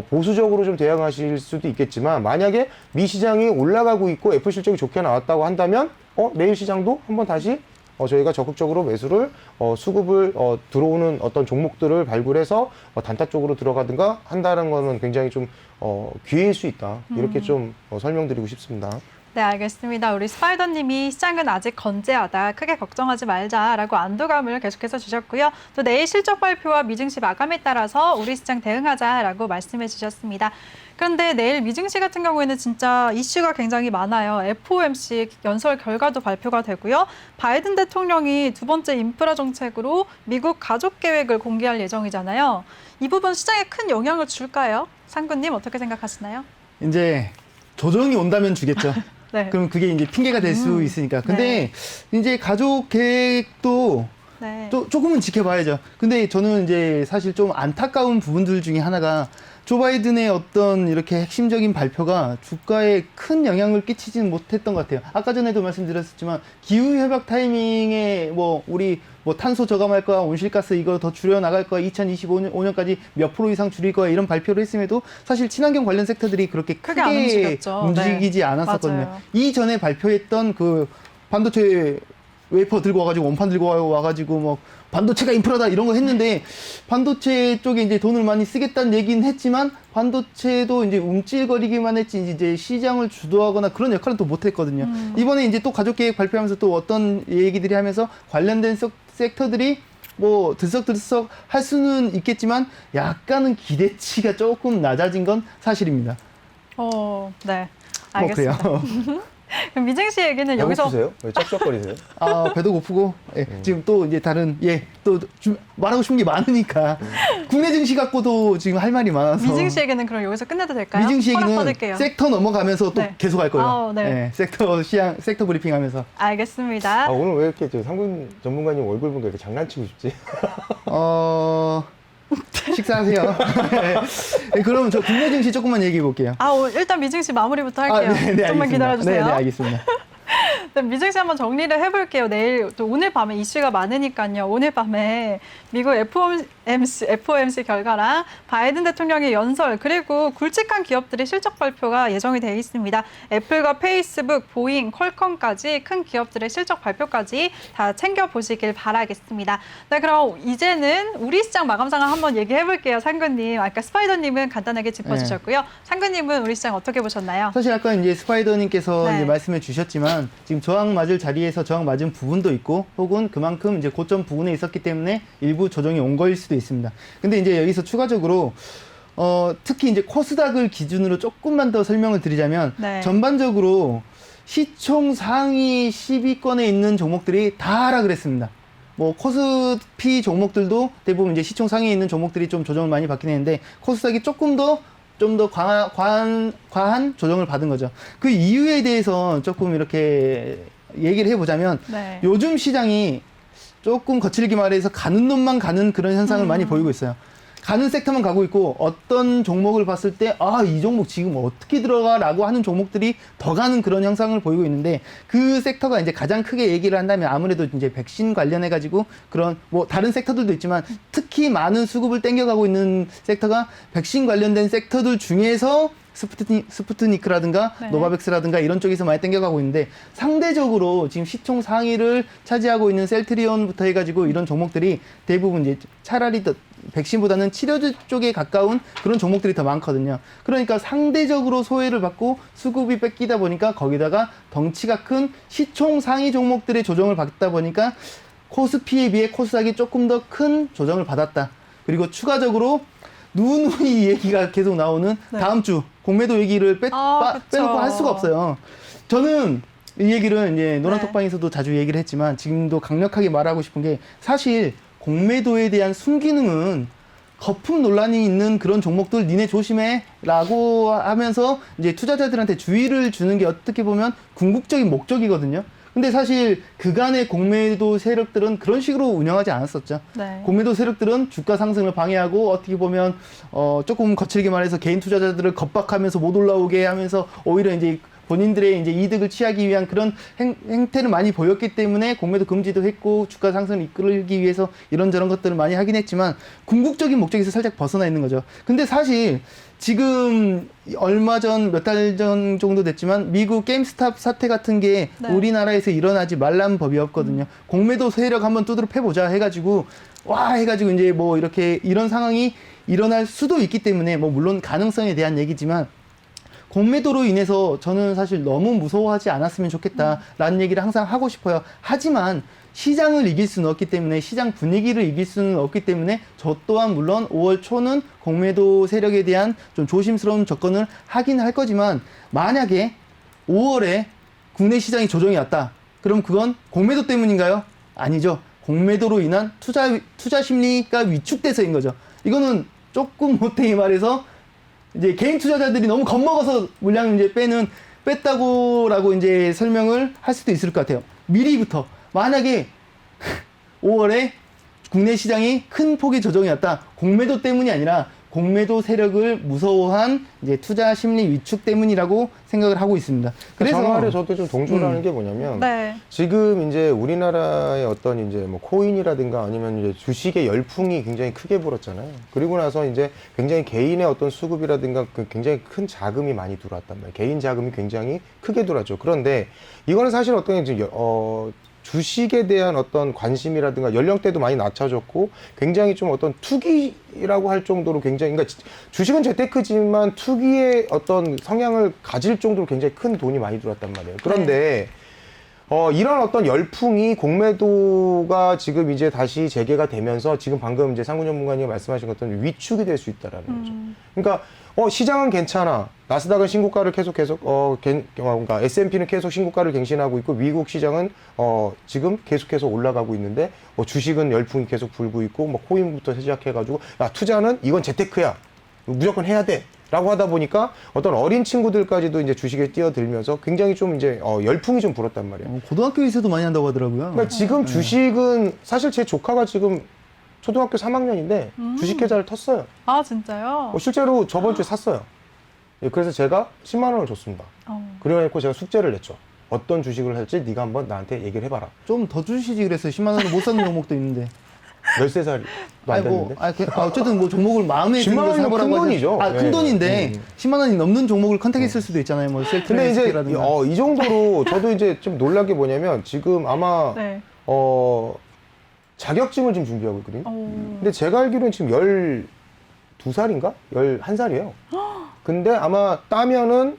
보수적으로 좀 대응하실 수도 있겠지만, 만약에 미 시장이 올라가고 있고 애플 실적이 좋게 나왔다고 한다면 내일 시장도 한번 다시 저희가 적극적으로 매수를 수급을 들어오는 어떤 종목들을 발굴해서 단타 쪽으로 들어가든가 한다는 거는 굉장히 좀 기회일 수 있다, 이렇게 좀 설명드리고 싶습니다. 네, 알겠습니다. 우리 스파이더님이 시장은 아직 건재하다, 크게 걱정하지 말자라고 안도감을 계속해서 주셨고요. 또 내일 실적 발표와 미증시 마감에 따라서 우리 시장 대응하자라고 말씀해 주셨습니다. 그런데 내일 미증시 같은 경우에는 진짜 이슈가 굉장히 많아요. FOMC 연설 결과도 발표가 되고요. 바이든 대통령이 두 번째 인프라 정책으로 미국 가족 계획을 공개할 예정이잖아요. 이 부분 시장에 큰 영향을 줄까요? 상구님 어떻게 생각하시나요? 이제 조정이 온다면 주겠죠. 네. 그럼 그게 이제 핑계가 될 수 있으니까. 근데 이제 가족 계획도 네. 또 조금은 지켜봐야죠. 근데 저는 이제 사실 좀 안타까운 부분들 중에 하나가 조 바이든의 어떤 이렇게 핵심적인 발표가 주가에 큰 영향을 끼치지는 못했던 것 같아요. 아까 전에도 말씀드렸었지만 기후 협약 타이밍에 우리 탄소 저감할 거야, 온실가스 이거 더 줄여 나갈 거야, 2025년까지 몇 프로 이상 줄일 거야, 이런 발표를 했음에도 사실 친환경 관련 섹터들이 그렇게 크게 안 크게 움직이지 네. 않았었거든요. 맞아요. 이전에 발표했던 그 반도체 웨이퍼 들고 와가지고 원판 들고 와가지고 반도체가 인프라다 이런 거 했는데, 반도체 쪽에 이제 돈을 많이 쓰겠다는 얘기는 했지만 반도체도 이제 움찔거리기만 했지 이제 시장을 주도하거나 그런 역할은 또 못했거든요. 이번에 이제 또 가족계획 발표하면서 또 어떤 얘기들이 하면서 관련된 섹터들이 들썩들썩 할 수는 있겠지만 약간은 기대치가 조금 낮아진 건 사실입니다. 네. 알겠습니다. 그래요. 그럼 미증시 얘기는 여기서 배고프세요? 왜 쩝쩝거리세요? 배도 고프고, 지금 또 이제 다른, 말하고 싶은 게 많으니까. 국내 증시 갖고도 지금 할 말이 많아서. 미증시 얘기는 그럼 여기서 끝내도 될까요? 미증시 얘기는 허락받을게요. 섹터 넘어가면서 또 네. 계속 할 거예요. 네. 섹터 브리핑 하면서. 알겠습니다. 오늘 왜 이렇게 상군 전문가님 얼굴 보니까 이렇게 장난치고 싶지? 식사하세요. 네, 그럼 저 국내 증시 조금만 얘기해 볼게요. 일단 미증시 마무리부터 할게요. 좀만 알겠습니다. 기다려주세요. 네, 알겠습니다. 네, 미증시 한번 정리를 해볼게요. 내일 또 오늘 밤에 이슈가 많으니까요. 오늘 밤에 미국 FOMC 결과랑 바이든 대통령의 연설, 그리고 굵직한 기업들의 실적 발표가 예정이 되어 있습니다. 애플과 페이스북, 보잉, 퀄컴까지 큰 기업들의 실적 발표까지 다 챙겨보시길 바라겠습니다. 네, 그럼 이제는 우리 시장 마감 상황 한번 얘기해볼게요. 상근님, 아까 스파이더님은 간단하게 짚어주셨고요. 상근님은 우리 시장 어떻게 보셨나요? 사실 아까 이제 스파이더님께서 네. 이제 말씀해 주셨지만 지금 저항 맞을 자리에서 저항 맞은 부분도 있고, 혹은 그만큼 이제 고점 부분에 있었기 때문에 일부 조정이 온 거일 수도 있습니다. 근데 이제 여기서 추가적으로 특히 이제 코스닥을 기준으로 조금만 더 설명을 드리자면, 네. 전반적으로 시총 상위 10위권에 있는 종목들이 다 하라 그랬습니다. 코스피 종목들도 대부분 이제 시총 상위에 있는 종목들이 좀 조정을 많이 받긴 했는데, 코스닥이 좀 더 과한 조정을 받은 거죠. 그 이유에 대해서 조금 이렇게 얘기를 해보자면, 네. 요즘 시장이 조금 거칠게 말해서 가는 놈만 가는 그런 현상을 많이 보이고 있어요. 가는 섹터만 가고 있고, 어떤 종목을 봤을 때 이 종목 지금 어떻게 들어가라고 하는 종목들이 더 가는 그런 현상을 보이고 있는데, 그 섹터가 이제 가장 크게 얘기를 한다면 아무래도 이제 백신 관련해 가지고 그런 다른 섹터들도 있지만 특히 많은 수급을 땡겨가고 있는 섹터가 백신 관련된 섹터들 중에서 스푸트니크라든가 네. 노바백스라든가 이런 쪽에서 많이 땡겨가고 있는데 상대적으로 지금 시총 상위를 차지하고 있는 셀트리온부터 해가지고 이런 종목들이 대부분 이제 차라리 더 백신보다는 치료 쪽에 가까운 그런 종목들이 더 많거든요. 그러니까 상대적으로 소외를 받고 수급이 뺏기다 보니까 거기다가 덩치가 큰 시총 상위 종목들의 조정을 받다 보니까 코스피에 비해 코스닥이 조금 더 큰 조정을 받았다. 그리고 추가적으로 누누이 얘기가 계속 나오는 네. 다음 주 공매도 얘기를 그쵸. 빼놓고 할 수가 없어요. 저는 이 얘기를 이제 노란톡방에서도 자주 얘기를 했지만 지금도 강력하게 말하고 싶은 게 사실 공매도에 대한 순기능은 거품 논란이 있는 그런 종목들 니네 조심해라고 하면서 이제 투자자들한테 주의를 주는 게 어떻게 보면 궁극적인 목적이거든요. 근데 사실 그간의 공매도 세력들은 그런 식으로 운영하지 않았었죠. 네. 공매도 세력들은 주가 상승을 방해하고 어떻게 보면 조금 거칠게 말해서 개인 투자자들을 겁박하면서 못 올라오게 하면서 오히려 이제 본인들의 이제 이득을 취하기 위한 그런 행태를 많이 보였기 때문에 공매도 금지도 했고 주가 상승을 이끌기 위해서 이런저런 것들을 많이 하긴 했지만 궁극적인 목적에서 살짝 벗어나 있는 거죠. 근데 사실 지금 얼마 전, 몇 달 전 정도 됐지만 미국 게임스탑 사태 같은 게 네. 우리나라에서 일어나지 말라는 법이 없거든요. 공매도 세력 한번 두드려 패보자 해가지고 해가지고 이제 뭐 이렇게 이런 상황이 일어날 수도 있기 때문에 뭐 물론 가능성에 대한 얘기지만 공매도로 인해서 저는 사실 너무 무서워하지 않았으면 좋겠다라는 얘기를 항상 하고 싶어요. 하지만 시장을 이길 수는 없기 때문에 시장 분위기를 이길 수는 없기 때문에 저 또한 물론 5월 초는 공매도 세력에 대한 좀 조심스러운 접근을 하긴 할 거지만 만약에 5월에 국내 시장이 조정이 왔다. 그럼 그건 공매도 때문인가요? 아니죠. 공매도로 인한 투자 심리가 위축돼서인 거죠. 이거는 조금 못되게 말해서 이제 개인 투자자들이 너무 겁먹어서 물량을 이제 뺐다고라고 이제 설명을 할 수도 있을 것 같아요. 미리부터 만약에 5월에 국내 시장이 큰 폭의 조정이 왔다. 공매도 때문이 아니라 공매도 세력을 무서워한 이제 투자 심리 위축 때문이라고 생각을 하고 있습니다. 그래서 정말에 저도 좀 동조를 하는 게 뭐냐면 네. 지금 이제 우리나라의 어떤 이제 뭐 코인이라든가 아니면 이제 주식의 열풍이 굉장히 크게 불었잖아요. 그리고 나서 이제 굉장히 개인의 어떤 수급이라든가 굉장히 큰 자금이 많이 들어왔단 말이에요. 개인 자금이 굉장히 크게 들어왔죠. 그런데 이거는 사실 어떤 이제 주식에 대한 어떤 관심이라든가 연령대도 많이 낮춰졌고 굉장히 좀 어떤 투기라고 할 정도로 굉장히 그러니까 주식은 재테크지만 투기의 어떤 성향을 가질 정도로 굉장히 큰 돈이 많이 들어왔단 말이에요. 그런데 이런 어떤 열풍이 공매도가 지금 이제 다시 재개가 되면서 지금 방금 이제 상군 전문가님이 말씀하신 것처럼 위축이 될 수 있다라는 거죠. 그러니까 시장은 괜찮아. 나스닥은 신고가를 그러니까 S&P는 계속 신고가를 갱신하고 있고 미국 시장은 지금 계속해서 올라가고 있는데 주식은 열풍이 계속 불고 있고 뭐 코인부터 시작해가지고 야 투자는 이건 재테크야. 무조건 해야 돼. 라고 하다 보니까 어떤 어린 친구들까지도 이제 주식에 뛰어들면서 굉장히 좀 이제 열풍이 좀 불었단 말이에요. 고등학교에서도 많이 한다고 하더라고요. 그러니까 지금 주식은 사실 제 조카가 지금 초등학교 3학년인데 주식 계좌를 텄어요. 아, 진짜요? 실제로 저번 주에 샀어요. 예, 그래서 제가 10만 원을 줬습니다. 그래갖고 제가 숙제를 냈죠. 어떤 주식을 할지 네가 한번 나한테 얘기를 해봐라. 좀 더 주시지 그랬어요. 10만 원을 못 사는 종목도 있는데. 13살도 안 됐는데. 어쨌든 뭐 종목을 마음에 드는 10만 거 원이면 사보라고 큰 돈이죠. 큰 예. 돈인데 10만 원이 넘는 종목을 컨택했을 수도 있잖아요. 뭐 근데 이제 셀트라든가. 이 정도로 저도 이제 좀 놀란 게 뭐냐면 지금 아마 네. 자격증을 지금 준비하고 있거든요. 오. 근데 제가 알기로는 지금 12살인가? 11살이에요. 근데 아마 따면은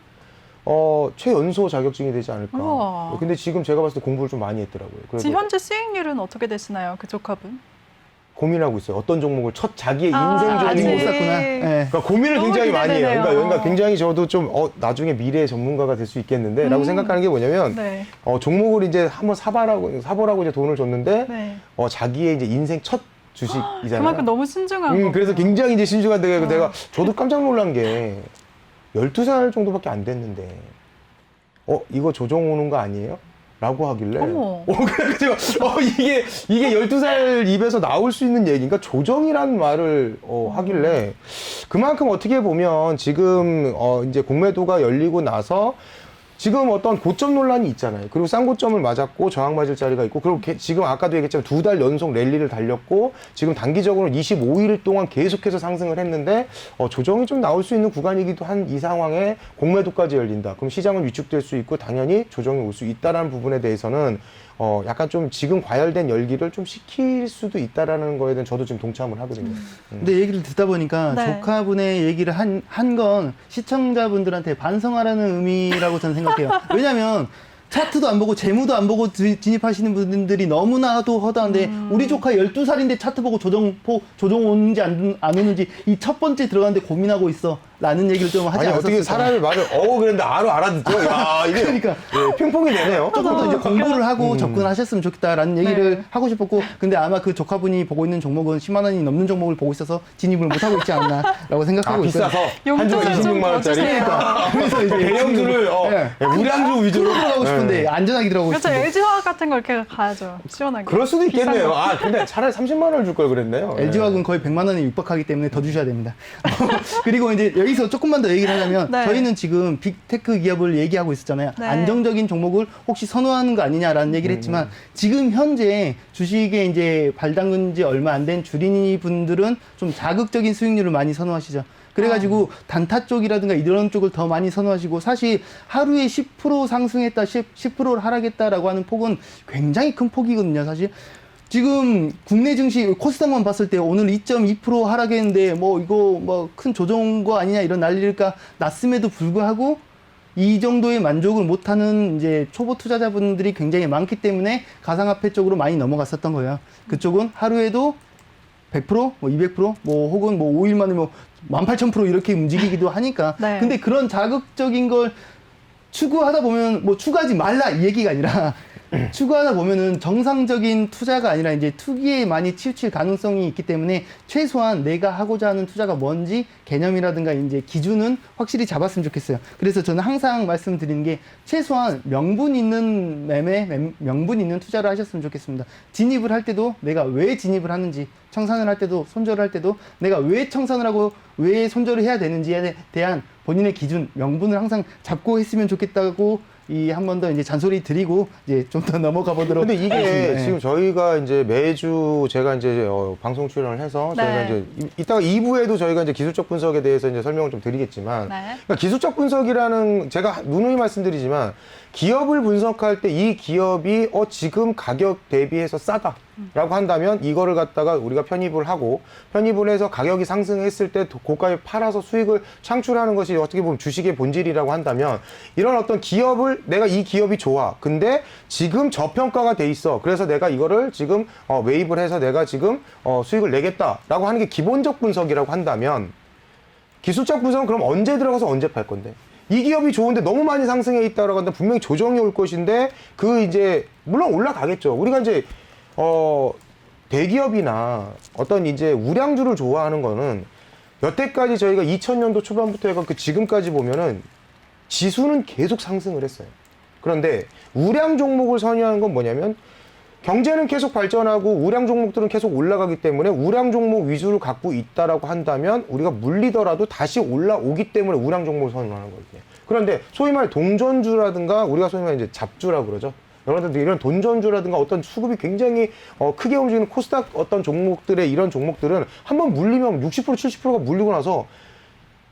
최연소 자격증이 되지 않을까. 우와. 근데 지금 제가 봤을 때 공부를 좀 많이 했더라고요. 그래서 지금 현재 수익률은 어떻게 되시나요? 그 조카분? 고민하고 있어요. 어떤 종목을 자기의 아, 인생 아직 못 종목을. 아직. 샀구나. 예. 그러니까 고민을 너무 굉장히 많이 해요. 기대되네요. 그러니까 굉장히 저도 좀 나중에 미래의 전문가가 될 수 있겠는데 라고 생각하는 게 뭐냐면 네. 종목을 이제 한번 사보라고 이제 돈을 줬는데 네. 자기의 이제 인생 첫 주식이잖아요. 그만큼 너무 신중한 거. 그래서 굉장히 이제 신중한데 저도 깜짝 놀란 게 12살 정도밖에 안 됐는데 이거 조정 오는 거 아니에요? 라고 하길래 어머. 그래서 제가 이게 12살 입에서 나올 수 있는 얘기인가 조정이라는 말을 하길래 그만큼 어떻게 보면 지금 이제 공매도가 열리고 나서 지금 어떤 고점 논란이 있잖아요. 그리고 쌍고점을 맞았고 저항 맞을 자리가 있고, 그리고 지금 아까도 얘기했지만 2달 연속 랠리를 달렸고, 지금 단기적으로 25일 동안 계속해서 상승을 했는데, 조정이 좀 나올 수 있는 구간이기도 한 이 상황에 공매도까지 열린다. 그럼 시장은 위축될 수 있고 당연히 조정이 올 수 있다라는 부분에 대해서는 약간 좀 지금 과열된 열기를 좀 식힐 수도 있다라는 거에 대한 저도 지금 동참을 하거든요. 근데 얘기를 듣다 보니까 네. 조카분의 얘기를 한 건 시청자분들한테 반성하라는 의미라고 저는 생각해요. 왜냐면 차트도 안 보고 재무도 안 보고 진입하시는 분들이 너무나도 허다한데 우리 조카 12살인데 차트 보고 조정 오는지 안 오는지 이 첫 번째 들어가는데 고민하고 있어 라는 얘기를 좀 하지 아니, 않았었을까. 어떻게 사람의 말을 그랬는데 알아듣죠? 야, 이게 그러니까. 예, 핑퐁이 되네요. 조금 더 이제 공부를 하고 접근하셨으면 좋겠다라는 얘기를 네. 하고 싶었고, 근데 아마 그 조카분이 보고 있는 종목은 10만 원이 넘는 종목을 보고 있어서 진입을 못 하고 있지 않나라고 생각하고 있어요. 비싸서 한 주에 용돈을 좀 26만 원짜리. 더 주세요. 그래서 이제 대형주를 네. 우량주 위주로 들어가고 싶은데 안전하게 들어가고 그렇죠. 싶은데. LG화학 같은 거 이렇게 가야죠. 시원하게. 그럴 수도 비싼 있겠네요. 거. 근데 차라리 30만 원을 줄 걸 그랬네요. LG화학은 거의 100만 원에 육박하기 때문에 더 주셔야 됩니다. 그리고 이제 여기서 조금만 더 얘기를 하자면 네. 저희는 지금 빅테크 기업을 얘기하고 있었잖아요. 네. 안정적인 종목을 혹시 선호하는 거 아니냐라는 얘기를 했지만 지금 현재 주식에 이제 발담근 지 얼마 안 된 주린이 분들은 좀 자극적인 수익률을 많이 선호하시죠. 그래가지고 단타 쪽이라든가 이런 쪽을 더 많이 선호하시고, 사실 하루에 10% 상승했다, 10%를 하락했다라고 하는 폭은 굉장히 큰 폭이거든요, 사실. 지금 국내 증시 코스닥만 봤을 때 오늘 2.2% 하락했는데 뭐 이거 뭐 큰 조정 거 아니냐 이런 난리가 났음에도 불구하고 이 정도의 만족을 못하는 이제 초보 투자자분들이 굉장히 많기 때문에 가상화폐 쪽으로 많이 넘어갔었던 거예요. 그쪽은 하루에도 100%, 뭐 200%, 뭐 혹은 뭐 5일 만에 뭐 18,000% 이렇게 움직이기도 하니까. 네. 근데 그런 자극적인 걸 추구하다 보면 뭐 추구하지 말라 이 얘기가 아니라 추구하다 보면은 정상적인 투자가 아니라 이제 투기에 많이 치우칠 가능성이 있기 때문에 최소한 내가 하고자 하는 투자가 뭔지 개념이라든가 이제 기준은 확실히 잡았으면 좋겠어요. 그래서 저는 항상 말씀드리는 게 최소한 명분 있는 매매, 명분 있는 투자를 하셨으면 좋겠습니다. 진입을 할 때도 내가 왜 진입을 하는지, 청산을 할 때도, 손절을 할 때도 내가 왜 청산을 하고 왜 손절을 해야 되는지에 대한 본인의 기준, 명분을 항상 잡고 했으면 좋겠다고 한 번 더 이제 잔소리 드리고 이제 좀 더 넘어가 보도록. 근데 이게 하겠습니다. 지금 저희가 이제 매주 제가 이제 방송 출연을 해서 네. 저희가 이제 이따가 2부에도 저희가 이제 기술적 분석에 대해서 이제 설명을 좀 드리겠지만, 네. 그러니까 기술적 분석이라는, 제가 누누이 말씀드리지만 기업을 분석할 때 이 기업이 지금 가격 대비해서 싸다라고 한다면 이거를 갖다가 우리가 편입을 하고, 편입을 해서 가격이 상승했을 때 고가에 팔아서 수익을 창출하는 것이 어떻게 보면 주식의 본질이라고 한다면, 이런 어떤 기업을 내가 이 기업이 좋아. 근데 지금 저평가가 돼 있어. 그래서 내가 이거를 지금 매입을 해서 내가 지금 수익을 내겠다라고 하는 게 기본적 분석이라고 한다면, 기술적 분석은 그럼 언제 들어가서 언제 팔 건데? 이 기업이 좋은데 너무 많이 상승해 있다라고 한다면 분명히 조정이 올 것인데, 이제 물론 올라가겠죠. 우리가 이제 대기업이나 어떤 이제 우량주를 좋아하는 거는 여태까지 저희가 2000년도 초반부터 해서 지금까지 보면은 지수는 계속 상승을 했어요. 그런데 우량 종목을 선호하는 건 뭐냐면, 경제는 계속 발전하고 우량 종목들은 계속 올라가기 때문에 우량 종목 위주로 갖고 있다라고 한다면 우리가 물리더라도 다시 올라오기 때문에 우량 종목을 선호하는 거거든요. 그런데 소위 말해 동전주라든가, 우리가 소위 말해 이제 잡주라고 그러죠. 여러분들 이런 돈전주라든가 어떤 수급이 굉장히 크게 움직이는 코스닥 어떤 종목들의 이런 종목들은 한번 물리면 60% 70%가 물리고 나서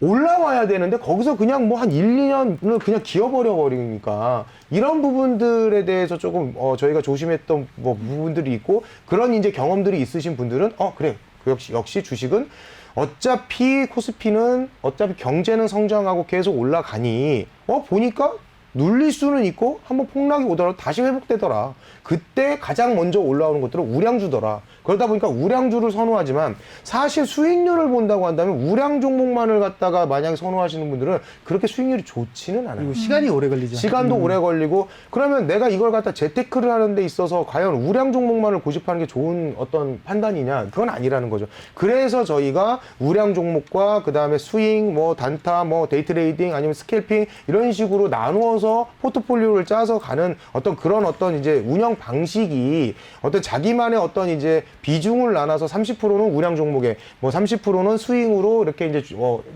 올라와야 되는데 거기서 그냥 뭐 한 1, 2년을 그냥 기어버려 버리니까, 이런 부분들에 대해서 조금 저희가 조심했던 뭐 부분들이 있고, 그런 이제 경험들이 있으신 분들은 그래, 역시 주식은 어차피 코스피는 어차피 경제는 성장하고 계속 올라가니 보니까 눌릴 수는 있고 한번 폭락이 오더라도 다시 회복되더라. 그때 가장 먼저 올라오는 것들은 우량주더라. 그러다 보니까 우량주를 선호하지만, 사실 수익률을 본다고 한다면 우량 종목만을 갖다가 만약에 선호하시는 분들은 그렇게 수익률이 좋지는 않아요. 그리고 시간이 오래 걸리죠. 시간도 오래 걸리고, 그러면 내가 이걸 갖다 재테크를 하는 데 있어서 과연 우량 종목만을 고집하는 게 좋은 어떤 판단이냐? 그건 아니라는 거죠. 그래서 저희가 우량 종목과 그 다음에 스윙, 뭐 단타, 뭐 데이트레이딩 아니면 스캘핑 이런 식으로 나누어서 나눠서 포트폴리오를 짜서 가는 어떤 그런 어떤 이제 운영 방식이 어떤 자기만의 어떤 이제 비중을 나눠서 30%는 우량 종목에 뭐 30%는 스윙으로 이렇게 이제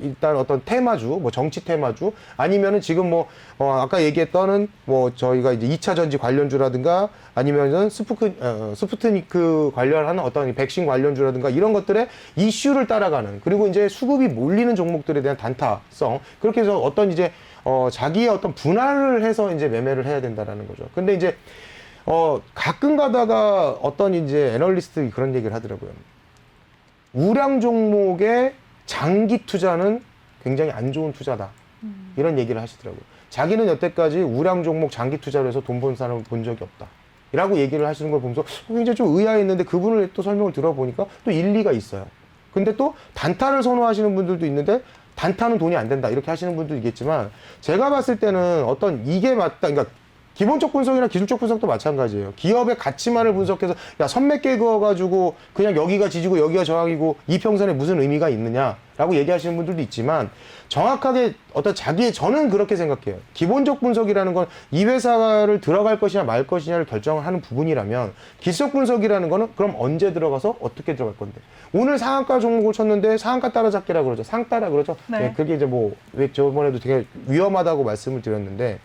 일단 어떤 테마주, 뭐 정치 테마주 아니면은 지금 뭐 아까 얘기했던 뭐 저희가 이제 2차 전지 관련주라든가 아니면은 스푸트니크 관련하는 어떤 백신 관련주라든가 이런 것들의 이슈를 따라가는 그리고 이제 수급이 몰리는 종목들에 대한 단타성 그렇게 해서 어떤 이제 자기의 어떤 분할을 해서 이제 매매를 해야 된다라는 거죠. 근데 이제 가끔 가다가 어떤 이제 애널리스트 그런 얘기를 하더라고요. 우량 종목의 장기 투자는 굉장히 안 좋은 투자다. 이런 얘기를 하시더라고요. 자기는 여태까지 우량 종목 장기 투자를 해서 돈 번 사람을 본 적이 없다. 라고 얘기를 하시는 걸 보면서 굉장히 좀 의아했는데 그분을 또 설명을 들어보니까 또 일리가 있어요. 근데 또 단타를 선호하시는 분들도 있는데 단타는 돈이 안 된다. 이렇게 하시는 분도 있겠지만 제가 봤을 때는 어떤 이게 맞다. 그러니까 기본적 분석이나 기술적 분석도 마찬가지예요. 기업의 가치만을 분석해서 야 선몇 개 그어가지고 그냥 여기가 지지고 여기가 저항이고 이평선에 무슨 의미가 있느냐라고 얘기하시는 분들도 있지만 정확하게 어떤 자기의 저는 그렇게 생각해요. 기본적 분석이라는 건 이 회사를 들어갈 것이냐 말 것이냐를 결정을 하는 부분이라면 기술적 분석이라는 거는 그럼 언제 들어가서 어떻게 들어갈 건데 오늘 상한가 종목을 쳤는데 상한가 따라잡기라 그러죠. 상따라 그러죠. 네. 그게 이제 뭐 왜 저번에도 되게 위험하다고 말씀을 드렸는데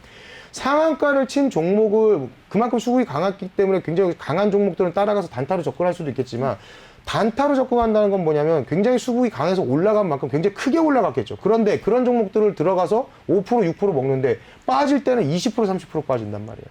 상한가를 친 종목을 그만큼 수급이 강했기 때문에 굉장히 강한 종목들은 따라가서 단타로 접근할 수도 있겠지만 단타로 접근한다는 건 뭐냐면 굉장히 수급이 강해서 올라간 만큼 굉장히 크게 올라갔겠죠. 그런데 그런 종목들을 들어가서 5% 6% 먹는데 빠질 때는 20% 30% 빠진단 말이에요.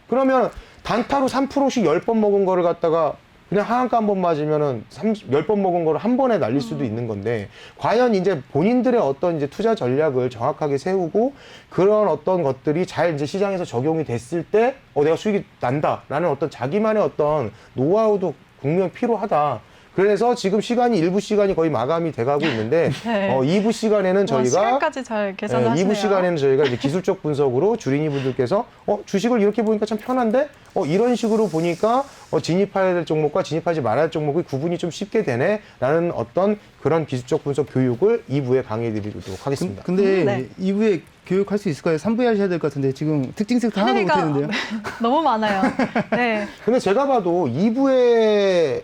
그러면 단타로 3%씩 10번 먹은 거를 갖다가 그냥 하한가 한 번 맞으면은 10번 먹은 거를 한 번에 날릴 수도 있는 건데, 과연 이제 본인들의 어떤 이제 투자 전략을 정확하게 세우고, 그런 어떤 것들이 잘 이제 시장에서 적용이 됐을 때, 내가 수익이 난다라는 어떤 자기만의 어떤 노하우도 분명히 필요하다. 그래서 지금 시간이 일부 시간이 거의 마감이 돼가고 있는데, 네. 2부 시간에는 저희가 시간까지 잘 계산하시네요. 2부 시간에는 저희가 이제 기술적 분석으로 주린이 분들께서 주식을 이렇게 보니까 참 편한데 이런 식으로 보니까 진입해야 될 종목과 진입하지 말아야 할 종목이 구분이 좀 쉽게 되네 라는 어떤 그런 기술적 분석 교육을 2부에 강의해 드리도록 하겠습니다. 근데 네. 2부에 교육할 수 있을까요? 3부에 하셔야 될 것 같은데 지금 특징 섹터 하나도 하나가 못했는데요. 너무 많아요. 네. 근데 제가 봐도 2부에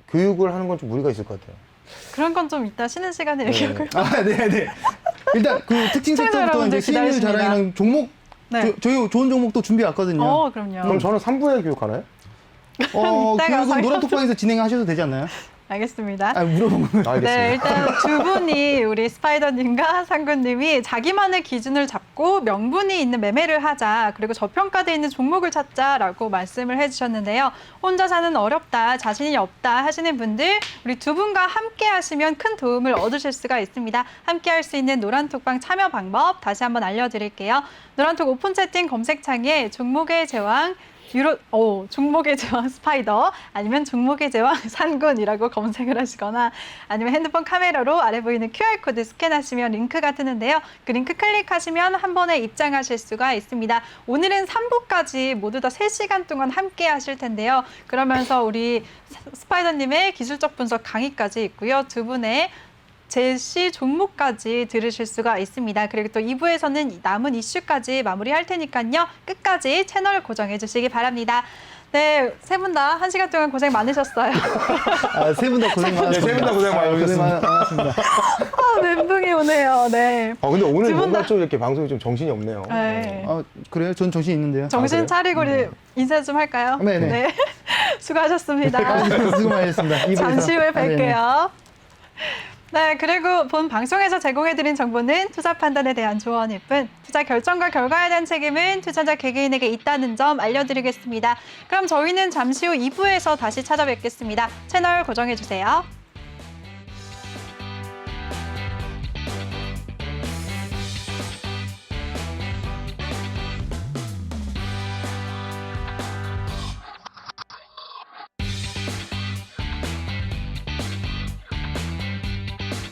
교육을 하는 건 좀 무리가 있을 것 같아요. 그런 건 좀 이따 쉬는 시간에 얘기하고요. 네네. 일단 그 특징 시청자 섹터부터 여러분들 이제 수익률 기다리십니다. 자랑이랑 종목 네. 저희 좋은 종목도 준비 왔거든요. 그럼요. 그럼 저는 3부에 교육하나요? 이따가 교육은 저희 노란톡방에서 진행하셔도 되지 않나요? 알겠습니다. 물어본 거예요. 알겠습니다. 네, 일단 두 분이 우리 스파이더님과 상구님이 자기만의 기준을 잡고 명분이 있는 매매를 하자, 그리고 저평가되어 있는 종목을 찾자라고 말씀을 해주셨는데요. 혼자서는 어렵다, 자신이 없다 하시는 분들, 우리 두 분과 함께 하시면 큰 도움을 얻으실 수가 있습니다. 함께 할 수 있는 노란톡방 참여 방법 다시 한번 알려드릴게요. 노란톡 오픈 채팅 검색창에 종목의 제왕, 종목의 제왕 스파이더 아니면 종목의 제왕 산군이라고 검색을 하시거나 아니면 핸드폰 카메라로 아래 보이는 QR코드 스캔하시면 링크가 뜨는데요. 그 링크 클릭하시면 한 번에 입장하실 수가 있습니다. 오늘은 3부까지 모두 다 3시간 동안 함께 하실 텐데요. 그러면서 우리 스파이더님의 기술적 분석 강의까지 있고요. 두 분의 제시 종목까지 들으실 수가 있습니다. 그리고 또 2부에서는 남은 이슈까지 마무리할 테니까요. 끝까지 채널 고정해 주시기 바랍니다. 네, 세 분 다 1시간 동안 고생 많으셨어요. 세 분 다 고생 많으셨습니다. 네, 세분 다 고생 많으셨습니다. 많으셨습니다. 멘붕이 오네요. 네. 근데 오늘 두분 뭔가 다- 좀 이렇게 방송이 좀 정신이 없네요. 네. 그래요? 전 정신 있는데요. 정신 그래요? 차리고 우리 인사 좀 할까요? 네네. 네. 수고하셨습니다. 수고 많으셨습니다. 2부에서. 잠시 후에 네네. 뵐게요. 네, 그리고 본 방송에서 제공해드린 정보는 투자 판단에 대한 조언일 뿐, 투자 결정과 결과에 대한 책임은 투자자 개개인에게 있다는 점 알려드리겠습니다. 그럼 저희는 잠시 후 2부에서 다시 찾아뵙겠습니다. 채널 고정해주세요.